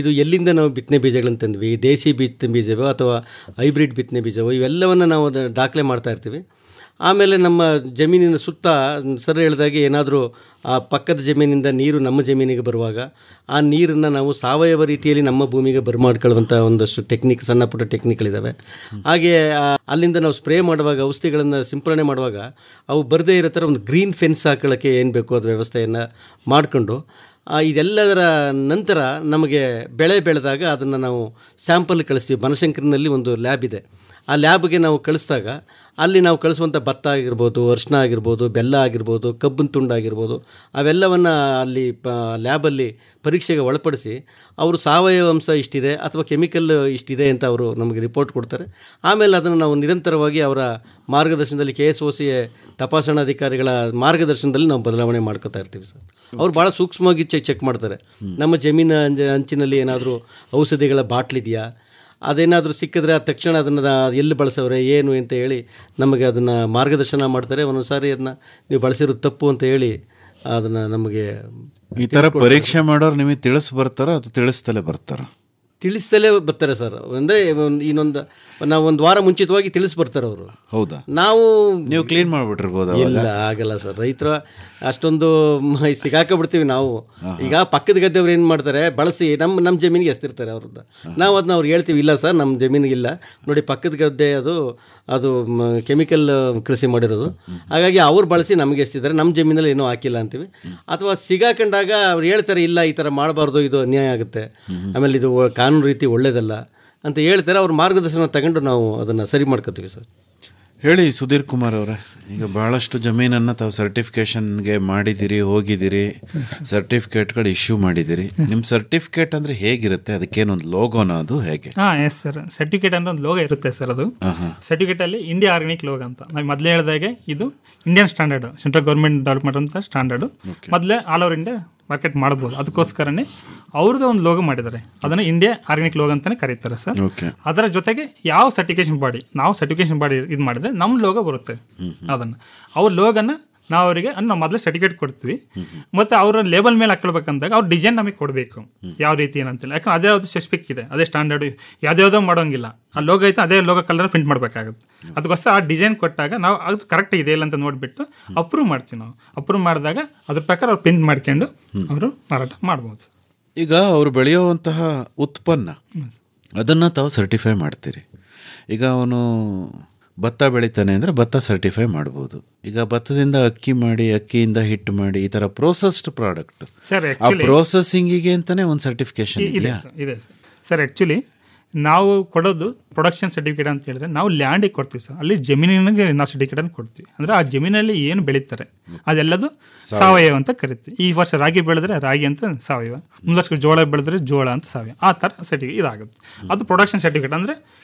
ಇದು ಎಲ್ಲಿಂದ ನಾವು ಬಿತ್ತನೆ ಬೀಜಗಳನ್ನು ತಂದ್ವಿ, ದೇಸಿ ಬಿತ್ತನೆ ಬೀಜವೋ ಅಥವಾ ಹೈಬ್ರಿಡ್ ಬಿತ್ತನೆ ಬೀಜವೋ, ಇವೆಲ್ಲವನ್ನು ನಾವು ದಾಖಲೆ ಮಾಡ್ತಾ ಇರ್ತೀವಿ. ಆಮೇಲೆ ನಮ್ಮ ಜಮೀನಿನ ಸುತ್ತ ಸರ್ ಹೇಳಿದಾಗೆ ಏನಾದರೂ ಆ ಪಕ್ಕದ ಜಮೀನಿಂದ ನೀರು ನಮ್ಮ ಜಮೀನಿಗೆ ಬರುವಾಗ ಆ ನೀರನ್ನು ನಾವು ಸಾವಯವ ರೀತಿಯಲ್ಲಿ ನಮ್ಮ ಭೂಮಿಗೆ ಬರ್ಮಾಡ್ಕೊಳ್ಳುವಂಥ ಒಂದಷ್ಟು ಸಣ್ಣ ಪುಟ್ಟ ಟೆಕ್ನಿಕ್ಗಳಿದ್ದಾವೆ. ಹಾಗೆ ಅಲ್ಲಿಂದ ನಾವು ಸ್ಪ್ರೇ ಮಾಡುವಾಗ, ಔಷಧಿಗಳನ್ನು ಸಿಂಪರಣೆ ಮಾಡುವಾಗ ಅವು ಬರದೇ ಇರೋ ಥರ ಒಂದು ಗ್ರೀನ್ ಫೆನ್ಸ್ ಹಾಕೊಳ್ಳೋಕ್ಕೆ ಏನು ಬೇಕು ಅದು ವ್ಯವಸ್ಥೆಯನ್ನು ಮಾಡಿಕೊಂಡು, ಇದೆಲ್ಲದರ ನಂತರ ನಮಗೆ ಬೆಳೆ ಬೆಳೆದಾಗ ಅದನ್ನು ನಾವು ಸ್ಯಾಂಪಲ್ ಕಳಿಸ್ತೀವಿ. ಬನಶಂಕರಿನಲ್ಲಿ ಒಂದು ಲ್ಯಾಬ್ ಇದೆ. ಆ ಲ್ಯಾಬ್ಗೆ ನಾವು ಕಳಿಸಿದಾಗ ಅಲ್ಲಿ ನಾವು ಕಳಿಸುವಂಥ ಭತ್ತ ಆಗಿರ್ಬೋದು, ಅರಿಶಿನ ಆಗಿರ್ಬೋದು, ಬೆಲ್ಲ ಆಗಿರ್ಬೋದು, ಕಬ್ಬಿನ ತುಂಡಾಗಿರ್ಬೋದು, ಅವೆಲ್ಲವನ್ನು ಅಲ್ಲಿ ಲ್ಯಾಬಲ್ಲಿ ಪರೀಕ್ಷೆಗೆ ಒಳಪಡಿಸಿ ಅವರು ಸಾವಯವ ಅಂಶ ಇಷ್ಟಿದೆ ಅಥವಾ ಕೆಮಿಕಲ್ ಇಷ್ಟಿದೆ ಅಂತ ಅವರು ನಮಗೆ ರಿಪೋರ್ಟ್ ಕೊಡ್ತಾರೆ. ಆಮೇಲೆ ಅದನ್ನು ನಾವು ನಿರಂತರವಾಗಿ ಅವರ ಮಾರ್ಗದರ್ಶನದಲ್ಲಿ KSOC ತಪಾಸಣಾಧಿಕಾರಿಗಳ ಮಾರ್ಗದರ್ಶನದಲ್ಲಿ ನಾವು ಬದಲಾವಣೆ ಮಾಡ್ಕೋತಾ ಇರ್ತೀವಿ ಸರ್. ಅವ್ರು ಭಾಳ ಸೂಕ್ಷ್ಮವಾಗಿ ಚೆಕ್ ಮಾಡ್ತಾರೆ. ನಮ್ಮ ಜಮೀನು ಅಂಚಿನಲ್ಲಿ ಏನಾದರೂ ಔಷಧಿಗಳ ಬಾಟ್ಲಿದೆಯಾ, ಅದೇನಾದರೂ ಸಿಕ್ಕಿದ್ರೆ ತಕ್ಷಣ ಅದನ್ನು ಎಲ್ಲಿ ಬಳಸೋರೆ ಏನು ಅಂತ ಹೇಳಿ ನಮಗೆ ಅದನ್ನು ಮಾರ್ಗದರ್ಶನ ಮಾಡ್ತಾರೆ. ಒಂದೊಂದು ಸಾರಿ ಅದನ್ನು ನೀವು ಬಳಸಿರೋದು ತಪ್ಪು ಅಂತ ಹೇಳಿ ಅದನ್ನು ನಮಗೆ ಈ ಥರ ಪರೀಕ್ಷೆ ಮಾಡೋರು ನಿಮಗೆ ಬರ್ತಾರೋ ಅದು ತಿಳಿಸ್ತಲೇ ತಿಳಿಸ್ತಲೇ ಬರ್ತಾರೆ ಸರ್. ಅಂದರೆ ನಾವು ಒಂದು ವಾರ ಮುಂಚಿತವಾಗಿ ಬರ್ತಾರೆ ಅವರು. ಹೌದಾ? ನೀವು ಕ್ಲೀನ್ ಮಾಡಿಬಿಟ್ಟಿರ್ಬೋದು. ಇಲ್ಲ, ಆಗಲ್ಲ ಸರ್. ರೈತರು ಅಷ್ಟೊಂದು ಸಿಗಾಕಬಿಡ್ತೀವಿ ನಾವು. ಈಗ ಪಕ್ಕದ ಗದ್ದೆಯವ್ರು ಏನು ಮಾಡ್ತಾರೆ, ಬಳಸಿ ನಮ್ಮ ಜಮೀನಿಗೆ ಎಸ್ತಿರ್ತಾರೆ ಅವ್ರದ್ದು. ನಾವು ಅದನ್ನ ಅವ್ರು ಹೇಳ್ತೀವಿ, ಇಲ್ಲ ಸರ್ ನಮ್ಮ ಜಮೀನಿಗಿಲ್ಲ ನೋಡಿ, ಪಕ್ಕದ ಗದ್ದೆ ಅದು ಕೆಮಿಕಲ್ ಕೃಷಿ ಮಾಡಿರೋದು, ಹಾಗಾಗಿ ಅವ್ರು ಬಳಸಿ ನಮಗೆ ಎಸ್ತಿದ್ದಾರೆ, ನಮ್ಮ ಜಮೀನಲ್ಲಿ ಏನೂ ಹಾಕಿಲ್ಲ ಅಂತೀವಿ. ಅಥವಾ ಸಿಗಾಕೊಂಡಾಗ ಅವ್ರು ಹೇಳ್ತಾರೆ, ಇಲ್ಲ ಈ ಥರ ಮಾಡಬಾರ್ದು, ಇದು ಅನ್ಯಾಯ ಆಗುತ್ತೆ, ಆಮೇಲೆ ಇದು ಕಾನೂನು ರೀತಿ ಒಳ್ಳೇದಲ್ಲ ಅಂತ ಹೇಳ್ತಾರೆ. ಅವ್ರ ಮಾರ್ಗದರ್ಶನ ತಗೊಂಡು ನಾವು ಅದನ್ನು ಸರಿ ಮಾಡ್ಕೋತೀವಿ ಸರ್. ಹೇಳಿ ಸುಧೀರ್ ಕುಮಾರ್ ಅವರೇ, ಈಗ ಭಾಳಷ್ಟು ಜಮೀನನ್ನು ತಾವು ಸರ್ಟಿಫಿಕೇಷನ್ಗೆ ಮಾಡಿದ್ದೀರಿ, ಹೋಗಿದ್ದೀರಿ, ಸರ್ಟಿಫಿಕೇಟ್ಗಳು ಇಶ್ಯೂ ಮಾಡಿದ್ದೀರಿ. ನಿಮ್ಮ ಸರ್ಟಿಫಿಕೇಟ್ ಅಂದರೆ ಹೇಗಿರುತ್ತೆ? ಅದಕ್ಕೇನೊಂದು ಲೋಗೋನ, ಅದು ಹೇಗೆ? ಎಸ್ ಸರ್, ಸರ್ಟಿಫಿಕೇಟ್ ಅಂದರೆ ಒಂದು ಲೋಗೋ ಇರುತ್ತೆ ಸರ್. ಅದು ಸರ್ಟಿಫಿಕೇಟಲ್ಲಿ ಇಂಡಿಯಾ ಆರ್ಗ್ಯಾನಿಕ್ ಲೋಗೋ ಅಂತ ನಾವು ಮೊದಲೇ ಹೇಳಿದಾಗೆ ಇದು Indian standard, central government development ಅಂತ ಸ್ಟ್ಯಾಂಡರ್ಡು. ಮೊದಲೇ ಆಲ್ ಓವರ್ ಇಂಡಿಯಾ ಮಾರ್ಕೆಟ್ ಮಾಡ್ಬೋದು. ಅದಕ್ಕೋಸ್ಕರನೇ ಅವ್ರದ್ದು ಒಂದು ಲೋಗೋ ಮಾಡಿದ್ದಾರೆ, ಅದನ್ನು ಇಂಡಿಯಾ ಆರ್ಗ್ಯಾನಿಕ್ ಲೋಗೋ ಅಂತಲೇ ಕರೀತಾರೆ ಸರ್. ಅದರ ಜೊತೆಗೆ ಯಾವ ಸರ್ಟಿಫಿಕೇಶನ್ ಬಾಡಿ, ನಾವು ಸರ್ಟಿಫಿಕೇಶನ್ ಬಾಡಿ ಇದು ಮಾಡಿದ್ರೆ ನಮ್ಮ ಲೋಗೋ ಬರುತ್ತೆ. ಅದನ್ನು ಅವ್ರ ಲೋಗನ ನಾವು ಅವರಿಗೆ ನಾವು ಮೊದಲೇ ಸರ್ಟಿಫಿಕೇಟ್ ಕೊಡ್ತೀವಿ. ಮತ್ತು ಅವರ ಲೇಬಲ್ ಮೇಲೆ ಹಾಕೊಳ್ಬೇಕಂದಾಗ ಅವ್ರ ಡಿಸೈನ್ ನಮಗೆ ಕೊಡಬೇಕು, ಯಾವ ರೀತಿ ಏನಂತಿಲ್ಲ. ಯಾಕಂದ್ರೆ ಅದೇ ಯಾವುದು ಸ್ಪೆಸಿಫಿಕ್ ಇದೆ, ಅದೇ ಸ್ಟ್ಯಾಂಡರ್ಡು, ಯಾವುದ್ಯಾವುದೋ ಮಾಡೋಂಗಿಲ್ಲ. ಆ ಲೋಗೋ ಐತೆ ಅದೇ ಲೋಗೋ ಕಲರ್ ಪ್ರಿಂಟ್ ಮಾಡಬೇಕಾಗುತ್ತೆ. ಅದಕ್ಕೋಸ್ಕರ ಆ ಡಿಸೈನ್ ಕೊಟ್ಟಾಗ ನಾವು ಅದು ಕರೆಕ್ಟ್ ಇದೆ ಇಲ್ಲ ಅಂತ ನೋಡಿಬಿಟ್ಟು ಅಪ್ರೂವ್ ಮಾಡ್ತೀವಿ. ನಾವು ಅಪ್ರೂವ್ ಮಾಡಿದಾಗ ಅದ್ರ ಪ್ರಕಾರ ಅವ್ರು ಪ್ರಿಂಟ್ ಮಾಡ್ಕೊಂಡು ಅವರು ಮಾರಾಟ ಮಾಡ್ಬೋದು. ಈಗ ಅವರು ಬೆಳೆಯುವಂತಹ ಉತ್ಪನ್ನ ಅದನ್ನು ತಾವು ಸರ್ಟಿಫೈ ಮಾಡ್ತೀರಿ. ಈಗ ಅವನು ಭತ್ತ ಬೆಳಿತಾನೆ ಅಂದರೆ ಭತ್ತ ಸರ್ಟಿಫೈ ಮಾಡ್ಬೋದು. ಈಗ ಭತ್ತದಿಂದ ಅಕ್ಕಿ ಮಾಡಿ, ಅಕ್ಕಿಯಿಂದ ಹಿಟ್ಟು ಮಾಡಿ, ಈ ಥರ ಪ್ರೋಸೆಸ್ಡ್ ಪ್ರಾಡಕ್ಟ್, ಆ ಪ್ರೋಸೆಸಿಂಗಿಗೆ ಅಂತಲೇ ಒಂದು ಸರ್ಟಿಫಿಕೇಶನ್ ಇದೆ ಸರ್. ಆ್ಯಕ್ಚುಲಿ ನಾವು ಕೊಡೋದು ಪ್ರೊಡಕ್ಷನ್ ಸರ್ಟಿಫಿಕೇಟ್ ಅಂತ ಹೇಳಿದ್ರೆ ನಾವು ಲ್ಯಾಂಡಿಗೆ ಕೊಡ್ತೀವಿ ಸರ್. ಅಲ್ಲಿ ಜಮೀನಿಗೆ ನಾವು ಸರ್ಟಿಫಿಕೇಟನ್ನು ಕೊಡ್ತೀವಿ. ಅಂದರೆ ಆ ಜಮೀನಲ್ಲಿ ಏನು ಬೆಳೀತಾರೆ ಅದೆಲ್ಲದು ಸಾವಯವ ಅಂತ ಕರಿತೀವಿ. ಈ ವರ್ಷ ರಾಗಿ ಬೆಳೆದ್ರೆ ರಾಗಿ ಅಂತ ಸಾವಯವ, ಮುಂದಷ್ಟು ಜೋಳ ಬೆಳೆದ್ರೆ ಜೋಳ ಅಂತ ಸಾವಯವ, ಆ ಥರ ಸರ್ಟಿಫಿಕೇಟ್ ಇದಾಗುತ್ತೆ. ಅದು ಪ್ರೊಡಕ್ಷನ್ ಸರ್ಟಿಫಿಕೇಟ್ ಅಂದರೆ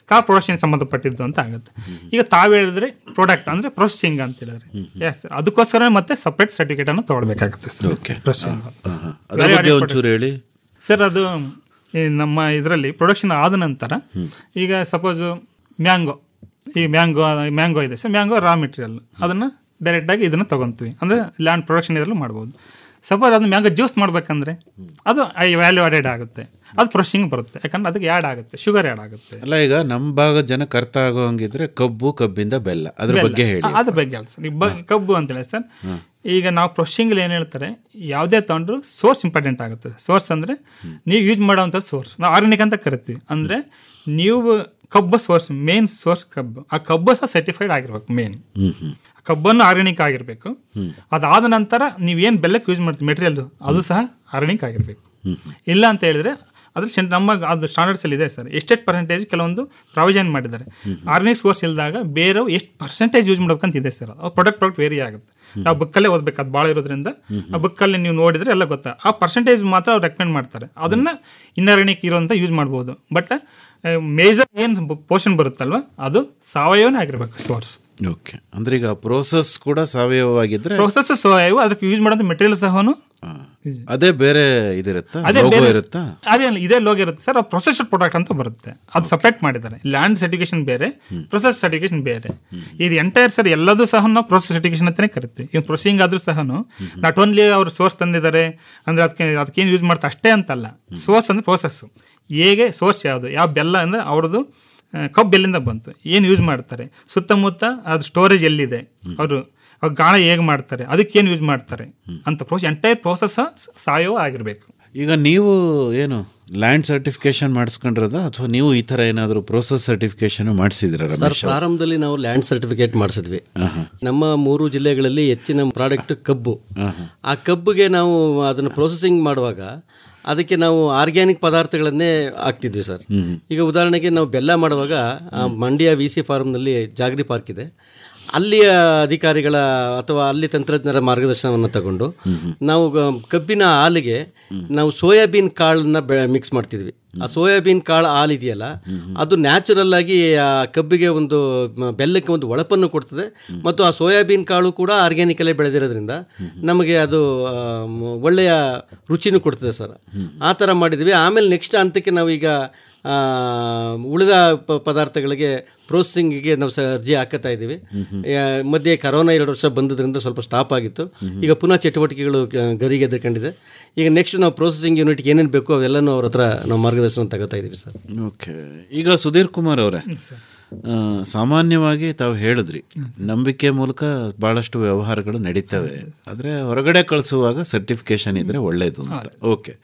ಪ್ರೊಡಕ್ಷನ್ ಸಂಬಂಧಪಟ್ಟಿದ್ದು ಅಂತ ಆಗುತ್ತೆ. ಈಗ ತಾವು ಹೇಳಿದ್ರೆ ಪ್ರಾಡಕ್ಟ್ ಅಂದರೆ ಪ್ರೊಸೆಸಿಂಗ್ ಅಂತ ಹೇಳಿದ್ರೆ ಎಸ್ ಸರ್, ಅದಕ್ಕೋಸ್ಕರ ಮತ್ತೆ ಸಪ್ರೇಟ್ ಸರ್ಟಿಫಿಕೇಟನ್ನು ತೊಗೊಳ್ಬೇಕಾಗುತ್ತೆ ಸರ್. ಅದು ನಮ್ಮ ಇದರಲ್ಲಿ ಪ್ರೊಡಕ್ಷನ್ ಆದ ನಂತರ ಈಗ ಸಪೋಸು ಮ್ಯಾಂಗೋ ಇದೆ ಸರ್, ಮ್ಯಾಂಗೋ ರಾ ಮೆಟೀರಿಯಲ್, ಅದನ್ನು ಡೈರೆಕ್ಟಾಗಿ ಇದನ್ನು ತೊಗೊತೀವಿ. ಅಂದರೆ ಲ್ಯಾಂಡ್ ಪ್ರೊಡಕ್ಷನ್ ಇದರಲ್ಲೂ ಮಾಡ್ಬೋದು. ಸಪೋಸ್ ಅದನ್ನು ಮ್ಯಾಂಗೋ ಜ್ಯೂಸ್ ಮಾಡಬೇಕಂದ್ರೆ ಅದು ವ್ಯಾಲ್ಯೂ ಆಡೆಡ್ ಆಗುತ್ತೆ, ಅದು ಪ್ರೊಸೆಸಿಂಗ್ ಬರುತ್ತೆ. ಯಾಕಂದ್ರೆ ಅದಕ್ಕೆ ಆ್ಯಡ್ ಆಗುತ್ತೆ, ಶುಗರ್ ಆ್ಯಡ್ ಆಗುತ್ತೆ. ಅಲ್ಲ, ಈಗ ನಮ್ಮ ಭಾಗದ ಜನಕ್ಕೆ ಅರ್ಥ ಆಗೋಂಗಿದ್ರೆ ಕಬ್ಬಿಂದ ಬೆಲ್ಲ, ಅದ್ರ ಬಗ್ಗೆ ಹೇಳಿ. ಅದ್ರ ಬಗ್ಗೆ ಅಲ್ಲ ಸರ್, ಕಬ್ಬು ಅಂತೇಳಿ ಸರ್. ಈಗ ನಾವು ಪ್ರೊಸೆಸಿಂಗಲ್ಲಿ ಏನು ಹೇಳ್ತಾರೆ, ಯಾವುದೇ ತೊಗೊಂಡ್ರು ಸೋರ್ಸ್ ಇಂಪಾರ್ಟೆಂಟ್ ಆಗುತ್ತೆ. ಸೋರ್ಸ್ ಅಂದರೆ ನೀವು ಯೂಸ್ ಮಾಡೋವಂಥದ್ದು ಸೋರ್ಸ್, ನಾವು ಆರ್ಗ್ಯಾನಿಕ್ ಅಂತ ಕರಿತೀವಿ. ಅಂದರೆ ನೀವು ಕಬ್ಬು ಸೋರ್ಸ್, ಮೇನ್ ಸೋರ್ಸ್ ಕಬ್ಬು, ಆ ಕಬ್ಬು ಸಹ ಸರ್ಟಿಫೈಡ್ ಆಗಿರ್ಬೇಕು. ಮೇನ್ ಕಬ್ಬನ್ನು ಆರ್ಗ್ಯಾನಿಕ್ ಆಗಿರಬೇಕು. ಅದಾದ ನಂತರ ನೀವೇನು ಬೆಲ್ಲಕ್ಕೆ ಯೂಸ್ ಮಾಡ್ತೀವಿ ಮೆಟೀರಿಯಲ್, ಅದು ಸಹ ಆರ್ಗ್ಯಾನಿಕ್ ಆಗಿರಬೇಕು. ಇಲ್ಲ ಅಂತ ಹೇಳಿದ್ರೆ ಅದ್ರ ನಮ್ಮ ಅದು ಸ್ಟ್ಯಾಂಡರ್ಡ್ಸಲ್ಲಿ ಇದೆ ಸರ್, ಎಷ್ಟೆಷ್ಟು ಪರ್ಸೆಂಟೇಜ್ ಕೆಲವೊಂದು ಪ್ರಾವಿಷನ್ ಮಾಡಿದ್ದಾರೆ. ಆರ್ಗ್ಯಾನಿಕ್ ಸೋರ್ಸ್ ಇಲ್ದಾಗ ಬೇರೆ ಎಷ್ಟು ಪರ್ಸೆಂಟೇಜ್ ಯೂಸ್ ಮಾಡ್ಬೇಕಂತ ಇದೆ ಸರ್. ಅದು ಪ್ರಾಡಕ್ಟ್ ವೇರಿ ಆಗುತ್ತೆ. ನಾವು ಬುಕ್ಕಲ್ಲೇ ಓದಬೇಕು, ಅದು ಭಾಳ ಇರೋದ್ರಿಂದ ಆ ಬುಕ್ಕಲ್ಲಿ ನೀವು ನೋಡಿದರೆ ಎಲ್ಲ ಗೊತ್ತಾ. ಆ ಪರ್ಸೆಂಟೇಜ್ ಮಾತ್ರ ಅವ್ರು ರೆಕಮೆಂಡ್ ಮಾಡ್ತಾರೆ, ಅದನ್ನು ಇನ್ಆರ್ಗ್ಯಾನಿಕ್ ಇರೋಂಥ ಯೂಸ್ ಮಾಡ್ಬೋದು. ಬಟ್ ಮೇಜರ್ ಏನು ಪೋರ್ಷನ್ ಬರುತ್ತಲ್ವ ಅದು ಸಾವಯವನೇ ಆಗಿರ್ಬೇಕು ಸೋರ್ಸ್. ಓಕೆ, ಅಂದ್ರೆ ಈಗ ಪ್ರೋಸೆಸ್ ಕೂಡ ಸಾವಯವವಾಗಿದ್ರೆ ಪ್ರೊಸೆಸ್ ಸಾವಯವ, ಅದಕ್ಕೆ ಯೂಸ್ ಮಾಡೋದು ಮೆಟೀರಿಯಲ್ ಸಹ ಅದೇ ಬೇರೆ ಇದಿರುತ್ತಾ, ಅದೇ ಲೋಗೋ ಬೇರೆ ಇರುತ್ತಾ? ಅದೇ ಇದೇ ಲೋಗೋ ಇರುತ್ತೆ ಸರ್. ಪ್ರೊಸೆಸ್ಡ್ ಪ್ರಾಡಕ್ಟ್ ಅಂತ ಬರುತ್ತೆ, ಅದು ಸಪ್ರೇಟ್ ಮಾಡಿದ್ದಾರೆ. ಲ್ಯಾಂಡ್ ಸರ್ಟಿಫಿಕೇಶನ್ ಬೇರೆ, ಪ್ರೊಸೆಸ್ ಸರ್ಟಿಫಿಕೇಶನ್ ಬೇರೆ. ಇದು ಎಂಟೈರ್ ಸರ್ ಎಲ್ಲದೂ ಸಹ ನಾವು ಪ್ರೊಸೆಸ್ ಸರ್ಟಿಫಿಕೇಶನ್ ಅಂತಾನೆ ಕರಿತೀವಿ. ಈಗ ಪ್ರೊಸೀಸಿಂಗ್ ಆದ್ರೂ ಸಹ ನಾಟ್ ಓನ್ಲಿ ಅವರು ಸೋರ್ಸ್ ತಂದಿದ್ದಾರೆ ಅಂದ್ರೆ ಅದಕ್ಕೇನು ಯೂಸ್ ಮಾಡ್ತಾರೆ ಅಷ್ಟೇ ಅಂತಲ್ಲ. ಸೋರ್ಸ್ ಅಂದ್ರೆ ಪ್ರೋಸೆಸ್, ಹೇಗೆ ಸೋರ್ಸ್ ಯಾವುದು, ಯಾವ ಬೆಲ್ಲ ಅಂದರೆ ಅವ್ರದ್ದು ಕಬ್ಬು ಎಲ್ಲಿಂದ ಬಂತು, ಏನು ಯೂಸ್ ಮಾಡ್ತಾರೆ, ಸುತ್ತಮುತ್ತ ಅದು ಸ್ಟೋರೇಜ್ ಎಲ್ಲಿದೆ, ಅವರು ಗಾಳ ಹೇಗೆ ಮಾಡ್ತಾರೆ, ಅದಕ್ಕೇನು ಯೂಸ್ ಮಾಡ್ತಾರೆ ಅಂತ ಎಂಟೈರ್ ಪ್ರೋಸೆಸ್ ಸಾವಯವ ಆಗಿರಬೇಕು. ಈಗ ನೀವು ಏನು ಲ್ಯಾಂಡ್ ಸರ್ಟಿಫಿಕೇಶನ್ ಮಾಡಿಸ್ಕೊಂಡಿರೋದ ಅಥವಾ ನೀವು ಈ ಥರ ಏನಾದರೂ ಪ್ರೋಸೆಸ್ ಸರ್ಟಿಫಿಕೇಶನ್ ಮಾಡಿಸಿದ್ರ? ಸರ್, ಪ್ರಾರಂಭದಲ್ಲಿ ನಾವು ಲ್ಯಾಂಡ್ ಸರ್ಟಿಫಿಕೇಟ್ ಮಾಡಿಸಿದ್ವಿ. ನಮ್ಮ 3 ಜಿಲ್ಲೆಗಳಲ್ಲಿ ಹೆಚ್ಚಿನ ಪ್ರಾಡಕ್ಟ್ ಕಬ್ಬು. ಆ ಕಬ್ಬಿಗೆ ನಾವು ಅದನ್ನು ಪ್ರೊಸೆಸಿಂಗ್ ಮಾಡುವಾಗ ಅದಕ್ಕೆ ನಾವು ಆರ್ಗ್ಯಾನಿಕ್ ಪದಾರ್ಥಗಳನ್ನೇ ಹಾಕ್ತಿದ್ವಿ ಸರ್. ಈಗ ಉದಾಹರಣೆಗೆ ನಾವು ಬೆಲ್ಲ ಮಾಡುವಾಗ ಮಂಡ್ಯ VC ಫಾರ್ಮ್ನಲ್ಲಿ ಜಾಗರಿ ಪಾರ್ಕ್ ಇದೆ, ಅಲ್ಲಿಯ ಅಧಿಕಾರಿಗಳ ಅಥವಾ ಅಲ್ಲಿ ತಂತ್ರಜ್ಞರ ಮಾರ್ಗದರ್ಶನವನ್ನು ತಗೊಂಡು ನಾವು ಕಬ್ಬಿನ ಹಾಲಿಗೆ ನಾವು ಸೋಯಾಬೀನ್ ಕಾಳನ್ನ ಮಿಕ್ಸ್ ಮಾಡ್ತಿದ್ವಿ. ಆ ಸೋಯಾಬೀನ್ ಕಾಳು ಹಾಲು ಇದೆಯಲ್ಲ, ಅದು ನ್ಯಾಚುರಲ್ ಆಗಿ ಆ ಕಬ್ಬಿಗೆ ಒಂದು ಬೆಲ್ಲಕ್ಕೆ ಒಂದು ಹೊಳಪನ್ನು ಕೊಡ್ತದೆ, ಮತ್ತು ಆ ಸೋಯಾಬೀನ್ ಕಾಳು ಕೂಡ ಆರ್ಗ್ಯಾನಿಕಲ್ಲೇ ಬೆಳೆದಿರೋದ್ರಿಂದ ನಮಗೆ ಅದು ಒಳ್ಳೆಯ ರುಚಿನೂ ಕೊಡ್ತದೆ ಸರ್. ಆ ಥರ ಮಾಡಿದ್ವಿ. ಆಮೇಲೆ ನೆಕ್ಸ್ಟ್ ಹಂತಕ್ಕೆ ನಾವೀಗ ಉಳಿದ ಪದಾರ್ಥಗಳಿಗೆ ಪ್ರೊಸೆಸಿಂಗಿಗೆ ನಾವು ಅರ್ಜಿ ಹಾಕುತ್ತಾ ಇದ್ದೀವಿ. ಮಧ್ಯೆ ಕರೋನಾ 2 ವರ್ಷ ಬಂದದ್ರಿಂದ ಸ್ವಲ್ಪ ಸ್ಟಾಪ್ ಆಗಿತ್ತು. ಈಗ ಪುನಃ ಚಟುವಟಿಕೆಗಳು ಗರಿಗೆ ಎದ್ಕೊಂಡಿದೆ. ಈಗ ನೆಕ್ಸ್ಟ್ ನಾವು ಪ್ರೊಸೆಸಿಂಗ್ ಯೂನಿಟ್ಗೆ ಏನೇನು ಬೇಕು ಅವೆಲ್ಲನೂ ಅವ್ರ ಹತ್ರ ನಾವು ಮಾರ್ಗದರ್ಶನ ತಗೋತಾ ಇದ್ದೀವಿ ಸರ್. ಓಕೆ, ಈಗ ಸುಧೀರ್ ಕುಮಾರ್ ಅವರೇ, ಸಾಮಾನ್ಯವಾಗಿ ತಾವು ಹೇಳಿದ್ರಿ ನಂಬಿಕೆ ಮೂಲಕ ಭಾಳಷ್ಟು ವ್ಯವಹಾರಗಳು ನಡೀತವೆ, ಆದರೆ ಹೊರಗಡೆ ಕಳಿಸುವಾಗ ಸರ್ಟಿಫಿಕೇಶನ್ ಇದ್ದರೆ ಒಳ್ಳೆಯದು ಅಂತ. ಓಕೆ,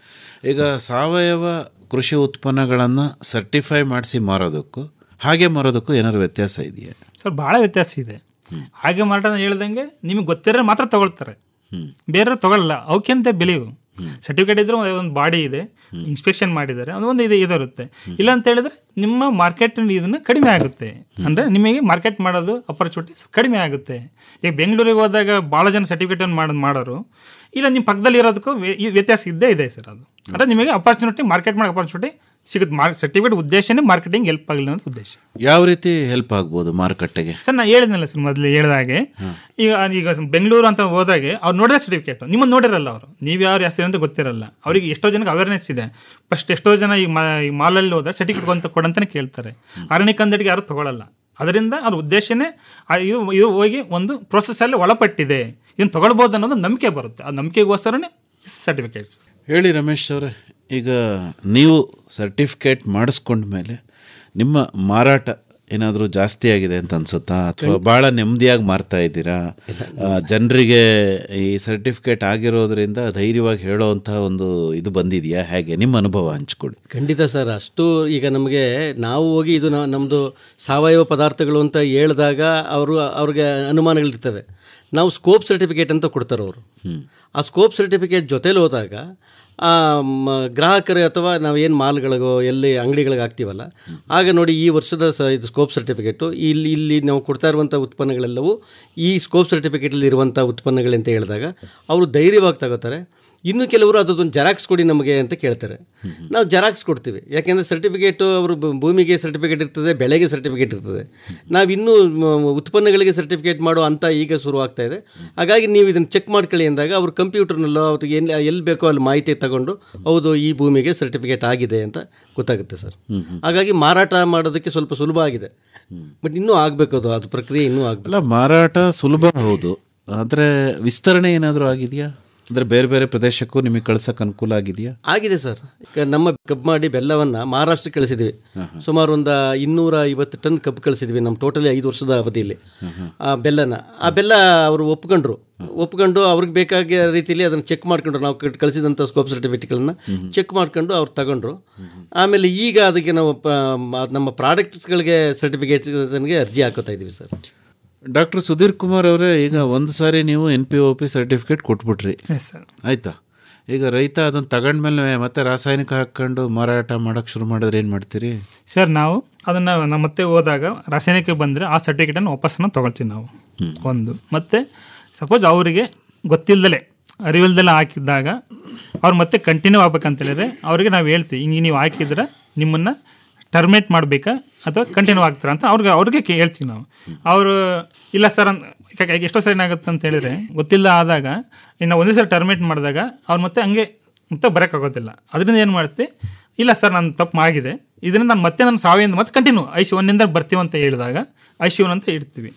ಈಗ ಸಾವಯವ ಕೃಷಿ ಉತ್ಪನ್ನಗಳನ್ನು ಸರ್ಟಿಫೈ ಮಾಡಿಸಿ ಮಾರೋದಕ್ಕೂ ಹಾಗೆ ಮಾರೋದಕ್ಕೂ ಏನಾದ್ರು ವ್ಯತ್ಯಾಸ ಇದೆಯಾ? ಸರ್, ಭಾಳ ವ್ಯತ್ಯಾಸ ಇದೆ. ಹಾಗೆ ಮಾರಾಟ ಹೇಳ್ದಂಗೆ ನಿಮಗೆ ಗೊತ್ತಿರೋ ಮಾತ್ರ ತಗೊಳ್ತಾರೆ, ಬೇರೆ ತಗೊಳ್ಳಲ್ಲ. ಅವಕ್ಕೆಂತ ಬೆಲೆಯು ಸರ್ಟಿಫಿಕೇಟ್ ಇದ್ರೆ ಒಂದು ಬಾಡಿ ಇದೆ, ಇನ್ಸ್ಪೆಕ್ಷನ್ ಮಾಡಿದ್ದಾರೆ, ಅದೊಂದು ಇದಿರುತ್ತೆ. ಇಲ್ಲ ಅಂತ ಹೇಳಿದ್ರೆ ನಿಮ್ಮ ಮಾರ್ಕೆಟ್ ಇದನ್ನು ಕಡಿಮೆ ಆಗುತ್ತೆ, ಅಂದರೆ ನಿಮಗೆ ಮಾರ್ಕೆಟ್ ಮಾಡೋದು ಅಪರ್ಚುನಿಟೀಸ್ ಕಡಿಮೆ ಆಗುತ್ತೆ. ಈಗ ಬೆಂಗಳೂರಿಗೆ ಹೋದಾಗ ಭಾಳ ಜನ ಸರ್ಟಿಫಿಕೇಟನ್ನು ಮಾಡೋರು ಇಲ್ಲ, ನಿಮ್ಮ ಪಕ್ಕದಲ್ಲಿ ಇರೋದಕ್ಕೂ ವ್ಯತ್ಯಾಸ ಇದ್ದೇ ಇದೆ ಸರ್. ಅದು ಅಂದರೆ ನಿಮಗೆ ಅಪರ್ಚುನಿಟಿ, ಮಾರ್ಕೆಟ್ ಮಾಡೋ ಅಪರ್ಚುನಿಟಿ ಸಿಗುತ್ತೆ. ಸರ್ಟಿಫಿಕೇಟ್ ಉದ್ದೇಶನೇ ಮಾರ್ಕೆಟಿಂಗ್ ಹೆಲ್ಪ್ ಆಗಲಿ ಅನ್ನೋದು ಉದ್ದೇಶ. ಯಾವ ರೀತಿ ಹೆಲ್ಪ್ ಆಗ್ಬೋದು ಮಾರುಕಟ್ಟೆಗೆ? ಸರ್, ನಾನು ಹೇಳಿದ್ನಲ್ಲ ಸರ್ ಮೊದಲು ಹೇಳಿದಾಗೆ, ಈಗ ಬೆಂಗಳೂರು ಅಂತ ಹೋದಾಗೆ ಅವ್ರು ನೋಡಿದ್ರೆ ಸರ್ಟಿಫಿಕೇಟ್ ನಿಮ್ಮನ್ನು ನೋಡಿರಲ್ಲ, ಅವರು ನೀವು ಯಾರು ಹೆಸರು ಅಂತ ಗೊತ್ತಿರಲ್ಲ. ಅವರಿಗೆ ಎಷ್ಟೋ ಜನಕ್ಕೆ ಅವೇರ್ನೆಸ್ ಇದೆ. ಫಸ್ಟ್ ಎಷ್ಟೋ ಜನ ಈ ಮಾಲಲ್ಲಿ ಹೋದ್ರೆ ಸರ್ಟಿಫಿಕೇಟ್ ಕೊಡಂತಾನೆ ಕೇಳ್ತಾರೆ. ಅರಣ್ಯ ಅಂಗಡಿಗೆ ಯಾರು ತಗೊಳ್ಳಲ್ಲ. ಅದರಿಂದ ಅವ್ರ ಉದ್ದೇಶನೇ ಇದು ಹೋಗಿ ಒಂದು ಪ್ರೊಸೆಸ್ಸಲ್ಲಿ ಒಳಪಟ್ಟಿದೆ, ಇದನ್ನು ತೊಗೊಳ್ಬೋದು ಅನ್ನೋದು ನಂಬಿಕೆ ಬರುತ್ತೆ. ಆ ನಂಬಿಕೆಗೋಸ್ಕರನೇ ಸರ್ಟಿಫಿಕೇಟ್ಸ್. ಹೇಳಿ ರಮೇಶ್ ಅವರೇ, ಈಗ ನೀವು ಸರ್ಟಿಫಿಕೇಟ್ ಮಾಡಿಸ್ಕೊಂಡ್ಮೇಲೆ ನಿಮ್ಮ ಮಾರಾಟ ಏನಾದರೂ ಜಾಸ್ತಿ ಆಗಿದೆ ಅಂತ ಅನ್ಸುತ್ತಾ, ಅಥವಾ ಭಾಳ ನೆಮ್ಮದಿಯಾಗಿ ಮಾರ್ತಾ ಇದ್ದೀರಾ? ಜನರಿಗೆ ಈ ಸರ್ಟಿಫಿಕೇಟ್ ಆಗಿರೋದ್ರಿಂದ ಧೈರ್ಯವಾಗಿ ಹೇಳೋವಂಥ ಒಂದು ಇದು ಬಂದಿದೆಯಾ? ಹೇಗೆ ನಿಮ್ಮ ಅನುಭವ ಹಂಚ್ಕೊಡಿ. ಖಂಡಿತ ಸರ್, ಅಷ್ಟು ಈಗ ನಮಗೆ ನಾವು ಹೋಗಿ ಇದು ನಮ್ಮದು ಸಾವಯವ ಪದಾರ್ಥಗಳು ಅಂತ ಹೇಳಿದಾಗ ಅವ್ರಿಗೆ ಅನುಮಾನಗಳಿರ್ತವೆ. ನಾವು ಸ್ಕೋಪ್ ಸರ್ಟಿಫಿಕೇಟ್ ಅಂತ ಕೊಡ್ತಾರೆ ಅವರು. ಆ ಸ್ಕೋಪ್ ಸರ್ಟಿಫಿಕೇಟ್ ಜೊತೆಲಿ ಹೋದಾಗ ಗ್ರಾಹಕರು ಅಥವಾ ನಾವು ಏನು ಮಾಲ್ಗಳಿಗೋ ಎಲ್ಲಿ ಅಂಗಡಿಗಳಿಗೆ ಹಾಕ್ತೀವಲ್ಲ, ಆಗ ನೋಡಿ ಈ ವರ್ಷದ ಇದು ಸ್ಕೋಪ್ ಸರ್ಟಿಫಿಕೇಟು ಇಲ್ಲಿ ನಾವು ಕೊಡ್ತಾ ಇರುವಂಥ ಉತ್ಪನ್ನಗಳೆಲ್ಲವೂ ಈ ಸ್ಕೋಪ್ ಸರ್ಟಿಫಿಕೇಟಲ್ಲಿ ಇರುವಂಥ ಉತ್ಪನ್ನಗಳಂತ ಹೇಳಿದಾಗ ಅವರು ಧೈರ್ಯವಾಗಿ ತಗೋತಾರೆ. ಇನ್ನು ಕೆಲವರು ಅದೊಂದು ಜೆರಾಕ್ಸ್ ಕೊಡಿ ನಮಗೆ ಅಂತ ಕೇಳ್ತಾರೆ. ನಾವು ಜೆರಾಕ್ಸ್ ಕೊಡ್ತೀವಿ, ಯಾಕೆಂದರೆ ಸರ್ಟಿಫಿಕೇಟು ಅವರು ಭೂಮಿಗೆ ಸರ್ಟಿಫಿಕೇಟ್ ಇರ್ತದೆ, ಬೆಳೆಗೆ ಸರ್ಟಿಫಿಕೇಟ್ ಇರ್ತದೆ. ನಾವಿನ್ನೂ ಉತ್ಪನ್ನಗಳಿಗೆ ಸರ್ಟಿಫಿಕೇಟ್ ಮಾಡೋ ಅಂತ ಈಗ ಶುರುವಾಗ್ತಾ ಇದೆ. ಹಾಗಾಗಿ ನೀವು ಇದನ್ನು ಚೆಕ್ ಮಾಡ್ಕೊಳ್ಳಿ ಅಂದಾಗ ಅವರು ಕಂಪ್ಯೂಟರ್ನಲ್ಲೋ ಅವ್ರಿಗೆ ಎಲ್ಲಿ ಬೇಕೋ ಅಲ್ಲಿ ಮಾಹಿತಿ ತಗೊಂಡು ಹೌದು ಈ ಭೂಮಿಗೆ ಸರ್ಟಿಫಿಕೇಟ್ ಆಗಿದೆ ಅಂತ ಗೊತ್ತಾಗುತ್ತೆ ಸರ್. ಹಾಗಾಗಿ ಮಾರಾಟ ಮಾಡೋದಕ್ಕೆ ಸ್ವಲ್ಪ ಸುಲಭ ಆಗಿದೆ, ಬಟ್ ಇನ್ನೂ ಆಗಬೇಕು, ಅದು ಪ್ರಕ್ರಿಯೆ ಇನ್ನೂ ಆಗಲ್ಲ. ಮಾರಾಟ ಸುಲಭ ಹೌದು, ಆದರೆ ವಿಸ್ತರಣೆ ಏನಾದರೂ ಆಗಿದೆಯಾ? ಅಂದರೆ ಬೇರೆ ಬೇರೆ ಪ್ರದೇಶಕ್ಕೂ ನಿಮಗೆ ಕಳ್ಸೋಕೆ ಅನುಕೂಲ ಆಗಿದೆಯಾ? ಆಗಿದೆ ಸರ್. ನಮ್ಮ ಕಬ್ಬು ಮಾಡಿ ಬೆಲ್ಲವನ್ನು ಮಹಾರಾಷ್ಟ್ರಕ್ಕೆ ಕಳಿಸಿದ್ವಿ. ಸುಮಾರು ಒಂದು 250 ಟನ್ ಕಬ್ಬು ಕಳಿಸಿದ್ವಿ ನಮ್ಮ ಟೋಟಲಿ 5 ವರ್ಷದ ಅವಧಿಯಲ್ಲಿ. ಆ ಬೆಲ್ಲನ ಬೆಲ್ಲ ಅವರು ಒಪ್ಕೊಂಡು ಅವ್ರಿಗೆ ಬೇಕಾಗಿರೋ ರೀತಿಯಲ್ಲಿ ಅದನ್ನು ಚೆಕ್ ಮಾಡ್ಕೊಂಡ್ರು. ನಾವು ಕಳಿಸಿದಂಥ ಸ್ಕೋಪ್ ಸರ್ಟಿಫಿಕೇಟ್ಗಳನ್ನ ಚೆಕ್ ಮಾಡ್ಕೊಂಡು ಅವ್ರು ತಗೊಂಡ್ರು. ಆಮೇಲೆ ಈಗ ಅದಕ್ಕೆ ನಾವು ನಮ್ಮ ಪ್ರಾಡಕ್ಟ್ಸ್ಗಳಿಗೆ ಸರ್ಟಿಫಿಕೇಟ್ಸ್ಗೆ ಅರ್ಜಿ ಹಾಕೋತಾ ಇದ್ದೀವಿ ಸರ್. ಡಾಕ್ಟರ್ ಸುಧೀರ್ ಕುಮಾರ್ ಅವರೇ, ಈಗ ಒಂದು ಸಾರಿ ನೀವು NPOP ಸರ್ಟಿಫಿಕೇಟ್ ಕೊಟ್ಬಿಟ್ರಿ, ಆಯಿತಾ? ಈಗ ರೈತ ಅದನ್ನು ತಗೊಂಡ್ಮೇಲೆ ಮತ್ತೆ ರಾಸಾಯನಿಕ ಹಾಕ್ಕೊಂಡು ಮಾರಾಟ ಮಾಡೋಕ್ಕೆ ಶುರು ಮಾಡಿದ್ರೆ ಏನು ಮಾಡ್ತೀರಿ ಸರ್? ನಾವು ಅದನ್ನು ಮತ್ತೆ ಹೋದಾಗ ರಾಸಾಯನಿಕ ಬಂದರೆ ಆ ಸರ್ಟಿಫಿಕೇಟನ್ನು ವಾಪಸ್ಸನ್ನು ತೊಗೊಳ್ತೀವಿ ನಾವು ಒಂದು. ಮತ್ತು ಸಪೋಸ್ ಅವರಿಗೆ ಗೊತ್ತಿಲ್ಲದಲೇ ಅರಿವಿಲ್ದೆಲ್ಲ ಹಾಕಿದ್ದಾಗ ಅವ್ರು ಮತ್ತೆ ಕಂಟಿನ್ಯೂ ಆಗ್ಬೇಕಂತೇಳಿದ್ರೆ ಅವರಿಗೆ ನಾವು ಹೇಳ್ತೀವಿ, ಹಿಂಗೆ ನೀವು ಹಾಕಿದ್ರೆ ನಿಮ್ಮನ್ನು ಟರ್ಮಿನೇಟ್ ಮಾಡಬೇಕಾ ಅಥವಾ ಕಂಟಿನ್ಯೂ ಆಗ್ತಾರ ಅಂತ ಅವ್ರಿಗೆ ಹೇಳ್ತೀವಿ ನಾವು. ಅವರು ಇಲ್ಲ ಸರ್ ಎಷ್ಟೋ ಸರಿ ಏನಾಗುತ್ತೆ ಅಂತ ಹೇಳಿದ್ರೆ ಗೊತ್ತಿಲ್ಲ ಆದಾಗ ಇನ್ನು ಒಂದೇ ಸರಿ ಟರ್ಮಿನೇಟ್ ಮಾಡಿದಾಗ ಅವ್ರು ಮತ್ತೆ ಹಂಗೆ ಮತ್ತೆ ಬರೋಕ್ಕಾಗೋದಿಲ್ಲ. ಅದರಿಂದ ಏನು ಮಾಡ್ತೀವಿ, ಇಲ್ಲ ಸರ್ ನಾನು ತಪ್ಪು ಆಗಿದೆ, ಇದರಿಂದ ನಾನು ಮತ್ತೆ ನಾನು ಸಾವಿಂದ ಮತ್ತೆ ಕಂಟಿನ್ಯೂ ICU 1 ಬರ್ತೀವಿ ಅಂತ ಹೇಳಿದಾಗ ICU ಅಂತ ಇಡ್ತೀವಿ.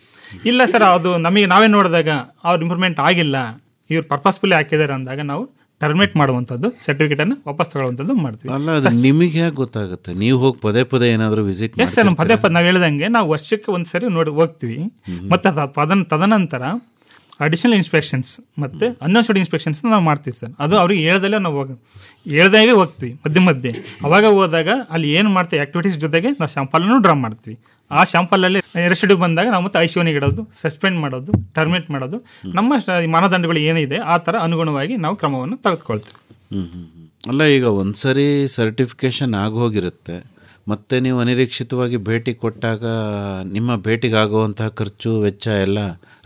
ಇಲ್ಲ ಸರ್ ಅದು ನಮಗೆ ನಾವೇ ನೋಡಿದಾಗ ಅವ್ರು ಇಂಪ್ರೂವ್ಮೆಂಟ್ ಆಗಿಲ್ಲ, ಇವ್ರು ಪರ್ಪಸ್ಫುಲಿ ಹಾಕಿದ್ದಾರೆ ಅಂದಾಗ ನಾವು ಟರ್ಮಿನೇಟ್ ಮಾಡುವಂಥದ್ದು, ಸರ್ಟಿಫಿಕೇಟನ್ನು ವಾಪಸ್ ತಗೊಳ್ಳುವಂಥದ್ದು ಮಾಡ್ತೀವಿ. ಅಲ್ಲ, ಅದು ನಿಮಗೆ ಹೇಗೆ ಗೊತ್ತಾಗುತ್ತೆ? ನೀವು ಹೋಗಿ ಪದೇ ಏನಾದರೂ ವಿಸಿಟ್? ಎಸ್ ಸರ್, ಪದೇ ನಾವು ಹೇಳ್ದಂಗೆ ನಾವು ವರ್ಷಕ್ಕೆ ಒಂದು ಸರಿ ಹೋಗ್ತೀವಿ. ಮತ್ತು ತದನಂತರ ಅಡಿಷನಲ್ ಇನ್ಸ್ಪೆಕ್ಷನ್ಸ್ ಮತ್ತು ಅನ್ನೋನ್ಸ್ಡ್ ಇನ್ಸ್ಪೆಕ್ಷನ್ಸ್ ನಾವು ಮಾಡ್ತೀವಿ ಸರ್. ಅದು ಅವ್ರಿಗೆ ಹೇಳ್ದಲ್ಲೇ ನಾವು ಹೇಳ್ದಾಗೆ ಹೋಗ್ತೀವಿ ಮಧ್ಯೆ. ಅವಾಗ ಹೋದಾಗ ಅಲ್ಲಿ ಏನು ಮಾಡ್ತೀವಿ ಆ್ಯಕ್ಟಿವಿಟೀಸ್ ಜೊತೆಗೆ ನಾವು ಶಾಂಪಲನ್ನು ಡ್ರಾ ಮಾಡ್ತೀವಿ. ಆ ಶಾಂಪಲಲ್ಲಿ ರೆಸಿಡ್ಯೂ ಬಂದಾಗ ನಾವು ಮತ್ತೆ ICUನಿಗೆ ಇಡೋದು, ಸಸ್ಪೆಂಡ್ ಮಾಡೋದು, ಟರ್ಮಿನೇಟ್ ಮಾಡೋದು, ನಮ್ಮ ಮಾನದಂಡಗಳು ಏನಿದೆ ಆ ಥರ ಅನುಗುಣವಾಗಿ ನಾವು ಕ್ರಮವನ್ನು ತೆಗೆದುಕೊಳ್ತೀವಿ. ಅಲ್ಲ, ಈಗ ಒಂದ್ಸರಿ ಸರ್ಟಿಫಿಕೇಷನ್ ಆಗೋಗಿರುತ್ತೆ, ಮತ್ತೆ ನೀವು ಅನಿರೀಕ್ಷಿತವಾಗಿ ಭೇಟಿ ಕೊಟ್ಟಾಗ ನಿಮ್ಮ ಭೇಟಿಗಾಗುವಂತಹ ಖರ್ಚು ವೆಚ್ಚ ಎಲ್ಲ